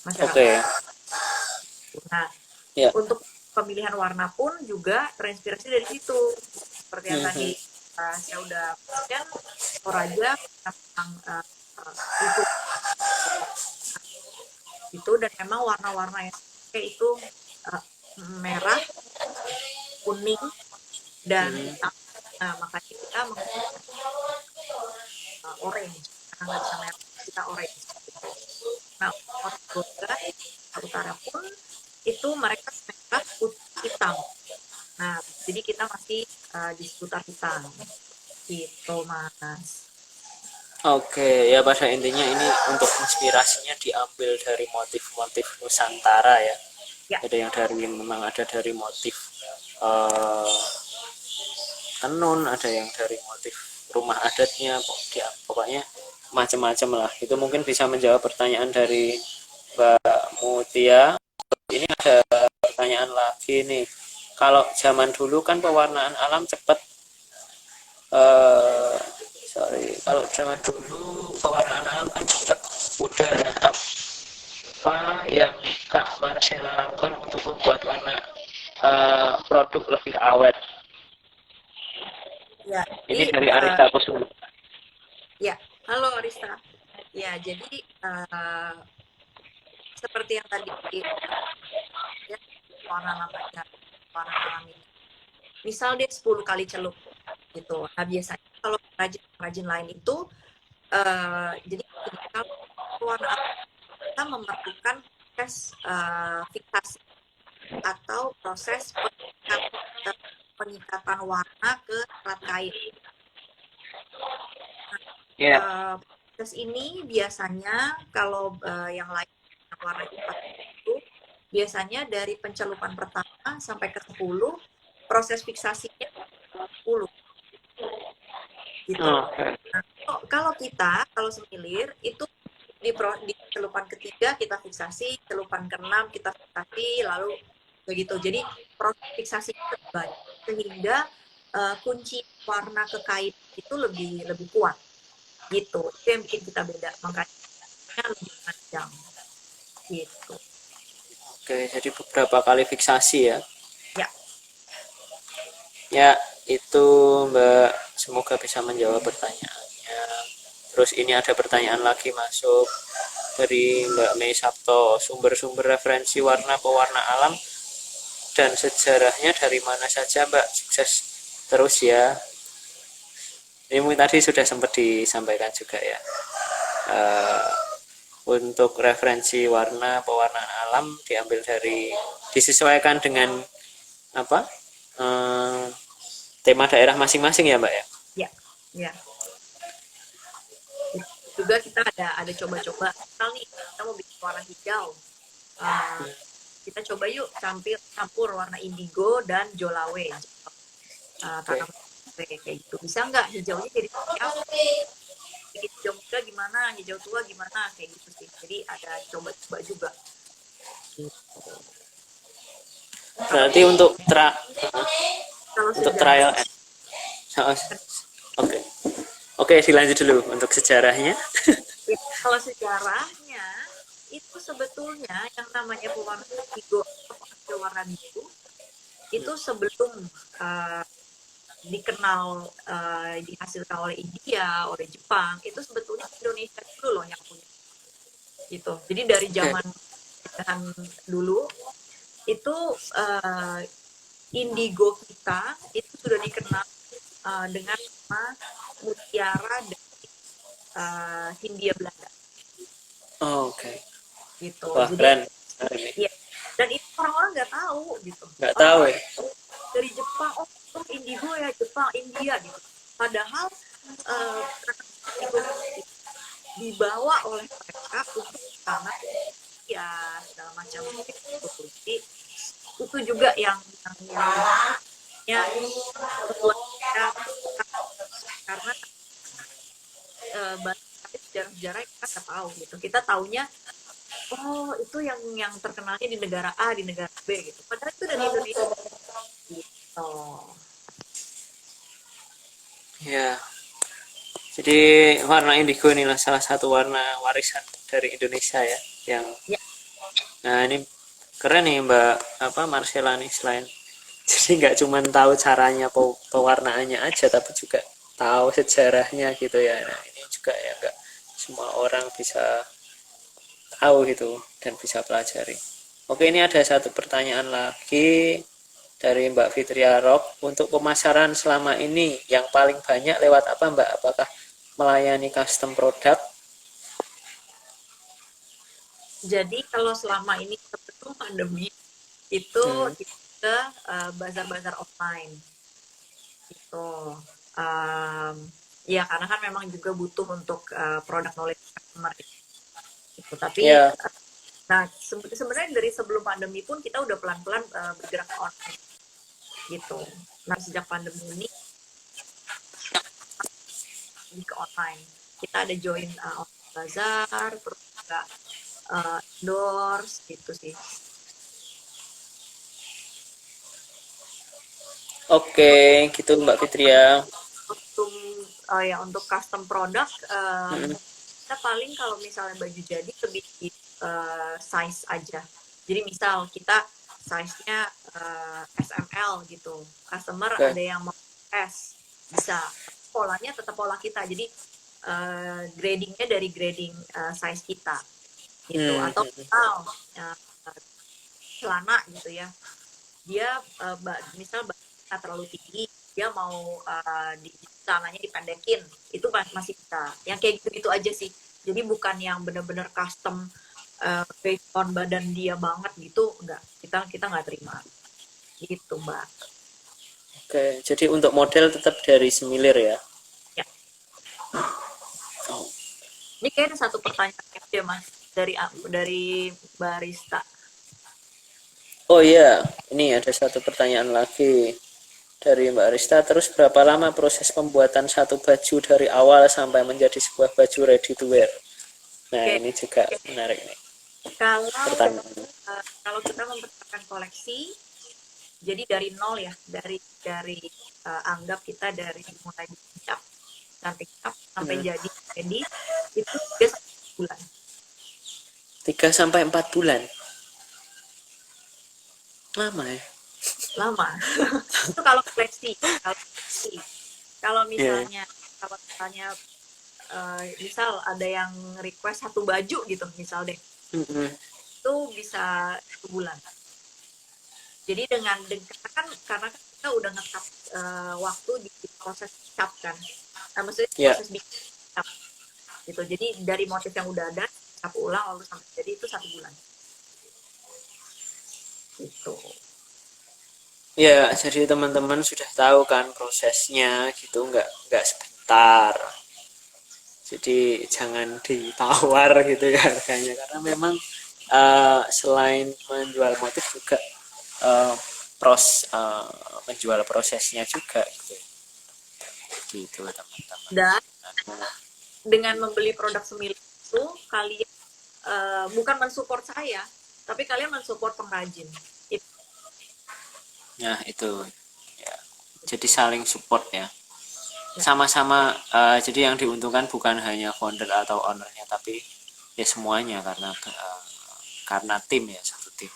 S2: masyarakat.
S1: Oke.
S2: Nah,
S1: Ya.
S2: untuk pemilihan warna pun juga terinspirasi dari situ. Seperti yang tadi saya udah kan Toraja tentang itu dan memang warna-warna yang kayak itu merah, kuning, dan hitam. Nah, makanya kita menggunakan orange karena nggak bisa merah, kita orange. Nah, motif Goda utara pun itu mereka merah, putih, hitam. Nah, jadi kita masih di seputar hitam. Gitu, Mas.
S1: Oke, ya pada intinya ini untuk inspirasinya diambil dari motif-motif Nusantara ya.
S2: Ya,
S1: Ada yang dari memang ada dari motif eh, tenun, ada yang dari motif rumah adatnya, pokoknya macam-macam lah. Itu mungkin bisa menjawab pertanyaan dari Mbak Mutia. Ini ada pertanyaan lagi nih. Kalau zaman dulu kan pewarnaan alam cepat. eh Sorry, kalau zaman dulu pewarnaan alam kan cepat. Udah apa yang Kak Marcella lakukan untuk membuat warna produk lebih awet?
S2: ya.
S1: Ini
S2: Jadi,
S1: dari Arista Kusuma.
S2: ya, halo Rista. Ya, jadi seperti yang tadi ya, warna namanya warna alami. Misal dia 10 kali celup gitu. Nah, biasanya kalau rajin lain itu jadi kalau warna alami kita memerlukan proses fiksasi atau proses penyikatan warna ke alat kain.
S1: Ya.
S2: Proses ini biasanya kalau yang lain warna cepat itu biasanya dari pencelupan pertama sampai ke 10 proses fiksasinya 10 gitu. Nah, kalau semilir itu di celupan ketiga kita fiksasi, celupan keenam kita fiksasi, lalu begitu. Jadi proses fiksasi itu banyak sehingga kunci warna ke kain itu lebih kuat gitu. Itu yang bikin kita beda, makanya lebih panjang gitu.
S1: Oke, jadi beberapa kali fiksasi ya.
S2: Ya,
S1: Ya, itu Mbak. Semoga bisa menjawab pertanyaannya. Terus ini ada pertanyaan lagi masuk dari Mbak Mei Sabto. Sumber-sumber referensi warna pewarna alam dan sejarahnya dari mana saja Mbak? Sukses terus ya. Ini mungkin tadi sudah sempat disampaikan juga ya. Uh, untuk referensi warna pewarnaan alam diambil dari disesuaikan dengan apa tema daerah masing-masing ya Mbak ya.
S2: ya, ya. Juga kita ada coba-coba. Misal nih kita mau bikin warna hijau, kita coba yuk campur warna indigo dan jolawe,
S1: Oke.
S2: kayak gitu. Bisa nggak hijaunya jadi apa? Hijau muda gimana, hijau tua gimana, kayak gitu sih. Jadi ada coba-coba juga.
S1: Berarti untuk
S2: Kalau
S1: untuk
S2: sejarah,
S1: trial oke. Oke, dilanjut dulu untuk sejarahnya.
S2: kalau sejarahnya itu sebetulnya yang namanya pewarna indigo atau warna biru itu sebelum dikenal dihasilkan oleh India, oleh Jepang, itu sebetulnya Indonesia dulu loh yang punya gitu. Jadi dari zaman dulu itu indigo kita itu sudah dikenal dengan nama mutiara dari Hindia Belanda.
S1: Oh, oke.
S2: Gitu.
S1: Wah,
S2: Jadi
S1: keren.
S2: ya, dan itu orang-orang nggak tahu gitu.
S1: Nggak tahu
S2: Orang-orang
S1: ya.
S2: dari Jepang, oh itu indigo ya Jepang, India gitu. Padahal itu dibawa oleh mereka untuk sana ya segala macam gitu. Jadi itu juga yang membuat kita, karena banyak sejarah-sejarah yang kita nggak tahu gitu. Kita taunya oh itu yang terkenalnya di negara A, di negara B gitu. Padahal itu dari Indonesia gitu.
S1: Ya, jadi warna indigo inilah salah satu warna warisan dari Indonesia ya. Yang
S2: Ya,
S1: nah ini keren nih Mbak Marcella nih, selain jadi nggak cuma tahu caranya pewarnaannya aja, tapi juga tahu sejarahnya gitu ya. Nah ini juga ya nggak semua orang bisa tahu gitu dan bisa pelajari. Oke, ini ada satu pertanyaan lagi dari Mbak Fitria Rock. Untuk pemasaran selama ini yang paling banyak lewat apa Mbak? Apakah melayani custom product?
S2: jadi kalau selama ini sebelum pandemi itu ke bazar-bazar offline gitu. Um, ya karena kan memang juga butuh untuk produk knowledge customer gitu. Tapi
S1: Ya,
S2: nah sebenarnya dari sebelum pandemi pun kita udah pelan-pelan bergerak ke online gitu. Nah sejak pandemi ini lebih ke online. Kita ada join online bazar, terus juga endorse gitu sih.
S1: oke, gitu Mbak Fitria.
S2: Untuk untuk custom produk kita paling kalau misalnya baju jadi lebih size aja. Jadi misal kita size-nya SML gitu. Customer
S1: Oke.
S2: ada yang mau S, bisa. Polanya tetap pola kita. Jadi gradingnya dari grading size kita gitu. Atau misal celana gitu ya. Dia misal badannya terlalu tinggi, dia mau di celananya dipendekin, itu masih bisa. Yang kayak gitu-gitu aja sih. Jadi bukan yang bener-bener custom based on badan dia banget gitu, enggak. Kita nggak terima. Gitu, Mbak.
S1: Oke, jadi untuk model tetap dari semilir ya.
S2: Ya.
S1: Oh.
S2: Ini kayak ada satu pertanyaan aja, Mas, dari barista.
S1: Oh iya, ini ada satu pertanyaan lagi dari Mbak Arista. Terus berapa lama proses pembuatan satu baju dari awal sampai menjadi sebuah baju ready to wear? Nah,
S2: Oke,
S1: ini juga menarik nih
S2: kalau
S1: pertanyaan.
S2: kalau kita mempersiapkan koleksi, jadi dari nol ya, dari anggap kita dari mulai dicap, sampai cap, sampai jadi itu 3 bulan.
S1: 3 sampai 4 bulan. Lama ya?
S2: Lama. Itu kalau koleksi. Kalau
S1: Iya.
S2: misalnya misal ada yang request satu baju gitu misal deh, itu bisa 1 bulan. Jadi karena kan kita udah ngetap waktu di proses cap kan. Nah, maksudnya
S1: Ya.
S2: proses bikin cap gitu. Jadi dari motif yang udah ada cap ulang lalu sampai jadi itu 1 bulan. Gitu.
S1: Ya, jadi teman-teman sudah tahu kan prosesnya gitu, nggak sebentar. Jadi jangan ditawar gitu ya harganya, karena memang selain menjual motif juga uh, menjual prosesnya juga gitu. Gitu teman-teman.
S2: Dan dengan membeli produk semilir itu kalian bukan mensupport saya, tapi kalian mensupport pengrajin.
S1: Nah, itu ya. Jadi saling support ya. Sama-sama jadi yang diuntungkan bukan hanya founder atau ownernya, tapi ya semuanya, karena tim ya, satu tim.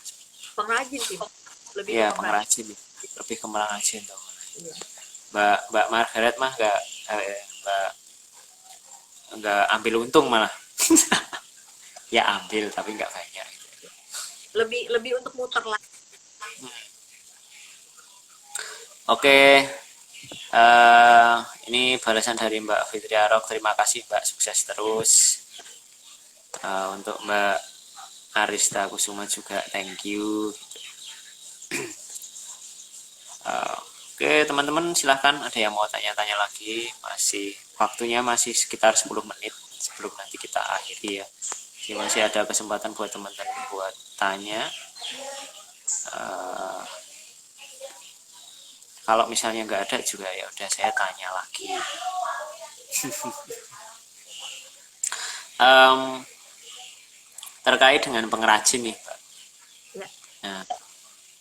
S2: Pengrajin sih, lebih ke
S1: Ya,
S2: pengrajin.
S1: pengrajin, lebih ke pengrajin tuh.
S2: Iya.
S1: Mbak Margaret mah nggak ambil untung malah. Ya ambil tapi nggak banyak.
S2: Lebih untuk muter lagi.
S1: Oke, ini balasan dari Mbak Fitria Rock. Terima kasih Mbak, sukses terus. Untuk Mbak Arista Kusuma juga thank you. Oke, teman-teman silahkan ada yang mau tanya-tanya lagi. Waktunya masih sekitar 10 menit sebelum nanti kita akhiri ya. Jadi masih ada kesempatan buat teman-teman buat tanya. Uh, Kalau misalnya nggak ada juga ya udah saya tanya lagi. um, Terkait dengan pengrajin nih, Mbak.
S2: Ya.
S1: Nah,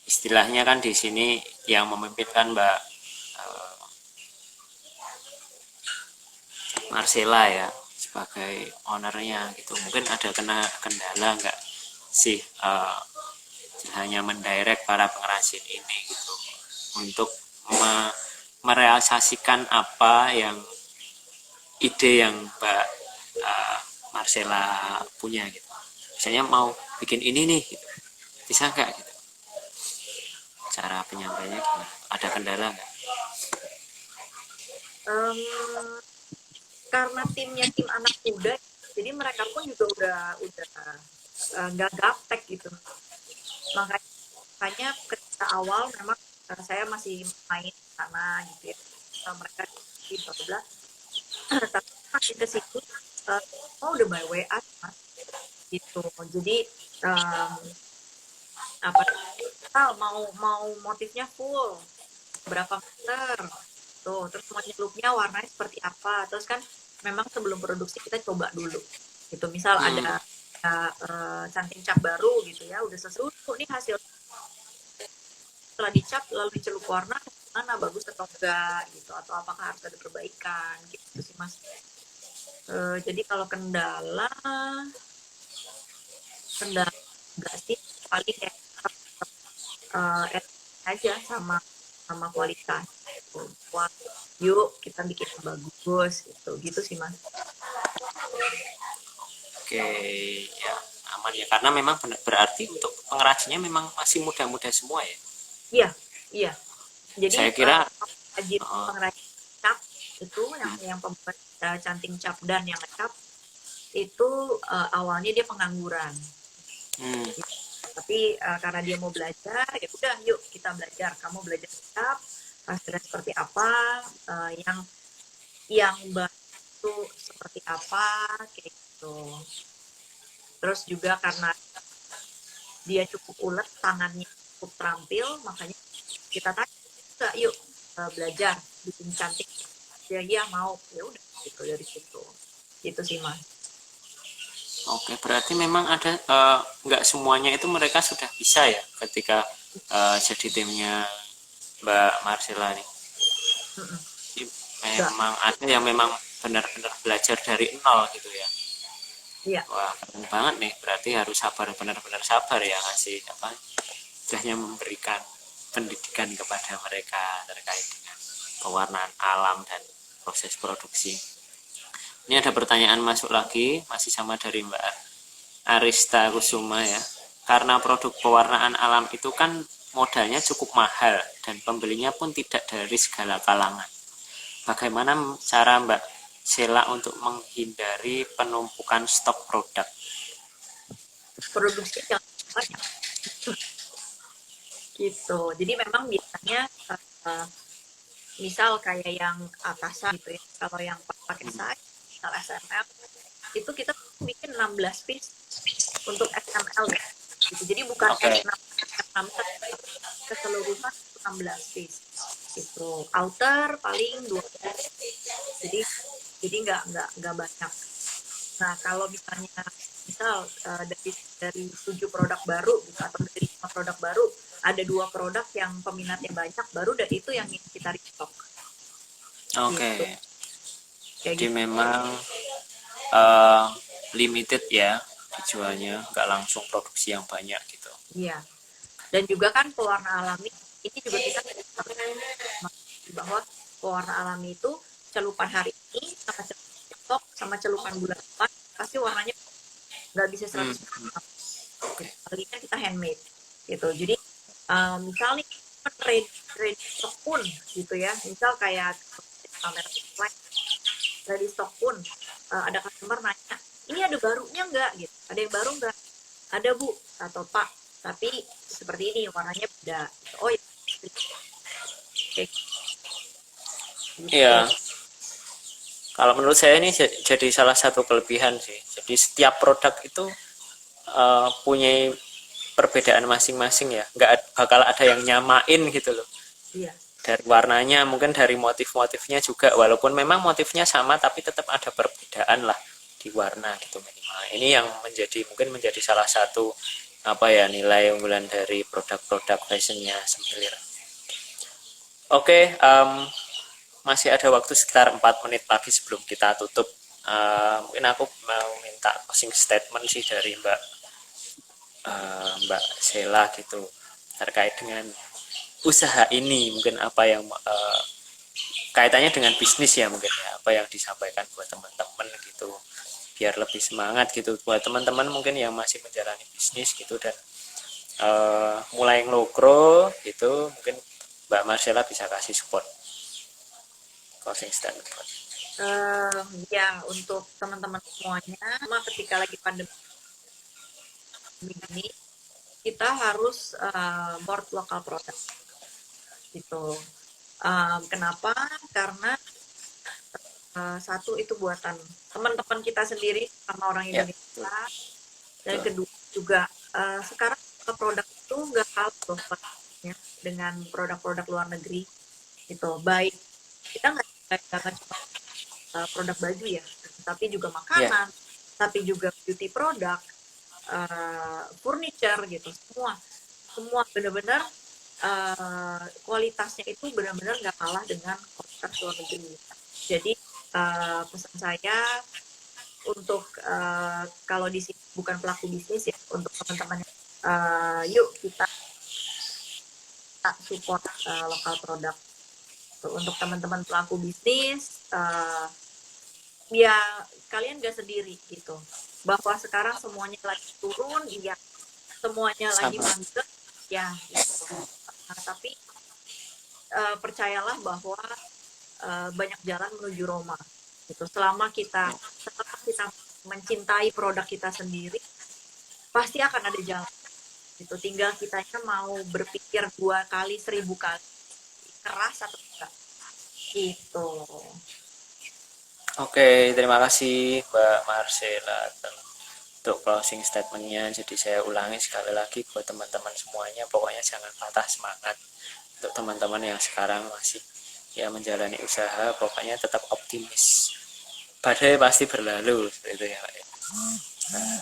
S1: istilahnya kan di sini yang memimpin kan Mbak Marcella ya sebagai ownernya gitu. Mungkin ada kendala nggak sih hanya mendirect para pengrajin ini gitu untuk merealisasikan apa yang ide yang Mbak Marcella punya gitu. Misalnya mau bikin ini nih gitu. Bisa nggak gitu? Cara penyampaiannya gimana? Ada kendala nggak?
S2: Um, karena timnya tim anak muda, jadi mereka pun juga udah nggak gaptek gitu. Makanya ketika awal memang saya masih main sana gitu ya. Mereka di bla tapi makin ke situ udah by WA mas gitu. Jadi apa mau motifnya full berapa meter tuh, terus mau nyelupnya warnanya seperti apa, terus kan memang sebelum produksi kita coba dulu gitu, misal ada canting cap baru gitu ya, udah sesuai nih hasil, setelah dicap lalu dicelup warna mana bagus atau enggak gitu, atau apakah harus ada perbaikan gitu sih mas. Jadi kalau kendala enggak sih, paling kayak aja sama kualitas gitu. Wah, yuk kita bikin yang bagus gitu sih mas.
S1: Oke, ya aman ya karena memang berarti untuk pengrajinnya memang masih muda-muda semua ya.
S2: Iya, iya. Jadi
S1: saya kira
S2: pengrajin cap itu yang pembuat canting cap dan yang ngecap itu awalnya dia pengangguran. Tapi karena dia mau belajar, ya udah yuk kita belajar. Kamu belajar cap, hasilnya seperti apa, yang itu seperti apa, kayak gitu. Terus juga karena dia cukup ulet, tangannya cukup terampil, makanya kita tanya, yuk belajar bikin cantik. Ya mau, ya udah gitu dari situ. Gitu sih mas.
S1: Oke, berarti memang ada nggak semuanya itu mereka sudah bisa ya ketika jadi timnya Mbak Marcella nih. Memang ada yang memang benar-benar belajar dari nol gitu ya.
S2: Iya.
S1: Wah, keren banget nih. Berarti harus sabar, benar-benar sabar ya ngasih apa? Istilahnya memberikan pendidikan kepada mereka terkait dengan pewarnaan alam dan proses produksi. Ini ada pertanyaan masuk lagi, masih sama dari Mbak Arista Kusuma ya. Karena produk pewarnaan alam itu kan modalnya cukup mahal dan pembelinya pun tidak dari segala kalangan. Bagaimana cara Mbak Sela untuk menghindari penumpukan stok produk?
S2: Produksi yang banyak. Gitu. Jadi memang biasanya misal kayak yang atasan gitu ya. Kalau yang pakai size, misal SML, itu kita bikin 16 piece untuk SML ya. Gitu. Jadi bukan S6 keseluruhan 16 piece. Itu outer paling 2. Jadi nggak banyak. Nah, kalau misalnya dari 7 produk baru gitu, atau dari 5 produk baru, ada 2 produk yang peminatnya banyak, baru dari itu yang kita restock.
S1: Oke.
S2: Gitu.
S1: Jadi gitu. Memang limited ya dijualnya, nggak langsung produksi yang banyak gitu.
S2: Iya. Dan juga kan pewarna alami ini juga kita bahwa pewarna alami itu celupan hari ini sama celupan besok sama celupan bulan depan pasti warnanya nggak bisa 100%. Kalinya kita handmade gitu. Jadi misal nih ready stock pun gitu ya. Misal kayak kamera ready stock pun ada customer nanya, ini ada barunya nggak gitu? Ada yang baru nggak? Ada bu atau pak. Tapi seperti ini, warnanya beda. Oh ya, kayak gitu.
S1: Iya, kalau menurut saya ini jadi salah satu kelebihan sih. Jadi setiap produk itu punya perbedaan masing-masing ya. Nggak bakal ada yang nyamain gitu loh.
S2: Iya.
S1: Dari warnanya, mungkin dari motif-motifnya juga. Walaupun memang motifnya sama, tapi tetap ada perbedaan lah di warna gitu minimal. Ini yang mungkin menjadi salah satu apa ya nilai unggulan dari produk-produk fashionnya Semilir. Oke, masih ada waktu sekitar 4 menit lagi sebelum kita tutup. Mungkin aku mau minta closing statement sih dari Mbak Sheila gitu terkait dengan usaha ini, mungkin apa yang kaitannya dengan bisnis ya, mungkin ya apa yang disampaikan buat teman-teman gitu biar lebih semangat gitu buat teman-teman mungkin yang masih menjalani bisnis gitu dan mulai ngelokro gitu. Mungkin Mbak Marcella bisa kasih support closing statement.
S2: Ya, untuk teman-teman semuanya, ketika lagi pandemi ini, kita harus board lokal produk gitu. Kenapa? Karena satu itu buatan teman-teman kita sendiri sama orang
S1: Ya,
S2: Indonesia, dan
S1: betul.
S2: kedua juga sekarang produk itu nggak kalah loh ya, dengan produk-produk luar negeri gitu. Baik kita nggak cuma produk baju ya, tapi juga
S1: Ya,
S2: makanan, tapi juga beauty product, furniture gitu, semua semua benar-benar kualitasnya itu benar-benar nggak kalah dengan kualitas luar negeri. Jadi pesan saya untuk kalau di sini bukan pelaku bisnis ya, untuk teman-teman yuk kita support lokal produk. Untuk teman-teman pelaku bisnis ya kalian gak sendiri gitu, bahwa sekarang semuanya lagi turun, iya semuanya lagi
S1: sama.
S2: mandek ya gitu. Tapi percayalah bahwa banyak jalan menuju Roma gitu. Selama kita mencintai produk kita sendiri, pasti akan ada jalan gitu. Tinggal kitanya mau berpikir 2 kali, 1000 kali keras atau enggak gitu.
S1: Oke, terima kasih Mbak Marcella untuk closing statementnya. Jadi saya ulangi sekali lagi buat teman-teman semuanya, pokoknya jangan patah semangat. Untuk teman-teman yang sekarang masih ya menjalani usaha, pokoknya tetap optimis. Badai pasti berlalu, seperti itu ya Pak. Nah,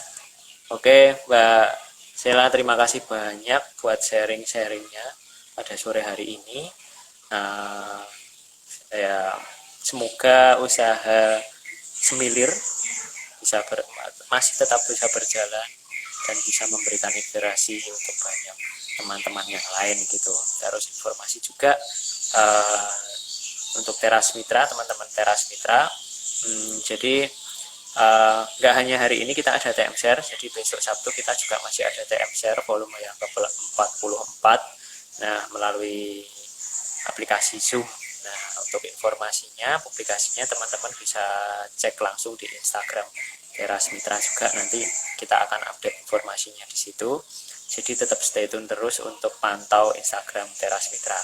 S1: oke Mbak Sheila, terima kasih banyak buat sharing-sharingnya pada sore hari ini. Nah, ya semoga usaha Semilir masih tetap bisa berjalan dan bisa memberikan inspirasi untuk banyak teman-teman yang lain gitu. Terus informasi juga uh, untuk Teras Mitra, teman-teman Teras Mitra. Jadi nggak hanya hari ini kita ada TM Share, jadi besok Sabtu kita juga masih ada TM Share volume yang ke-44. Nah, melalui aplikasi Zoom. Nah, untuk informasinya, publikasinya teman-teman bisa cek langsung di Instagram Teras Mitra juga, nanti kita akan update informasinya di situ. Jadi tetap stay tune terus untuk pantau Instagram Teras Mitra.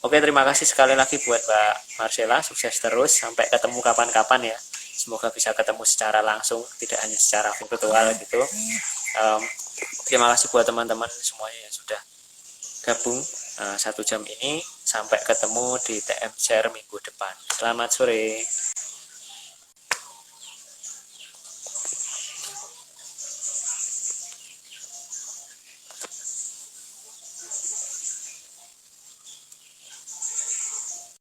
S1: Oke, terima kasih sekali lagi buat Mbak Marcella, sukses terus, sampai ketemu kapan-kapan ya. Semoga bisa ketemu secara langsung, tidak hanya secara virtual gitu. Terima kasih buat teman-teman semuanya yang sudah gabung 1 jam ini. Sampai ketemu di TM Share minggu depan. Selamat sore.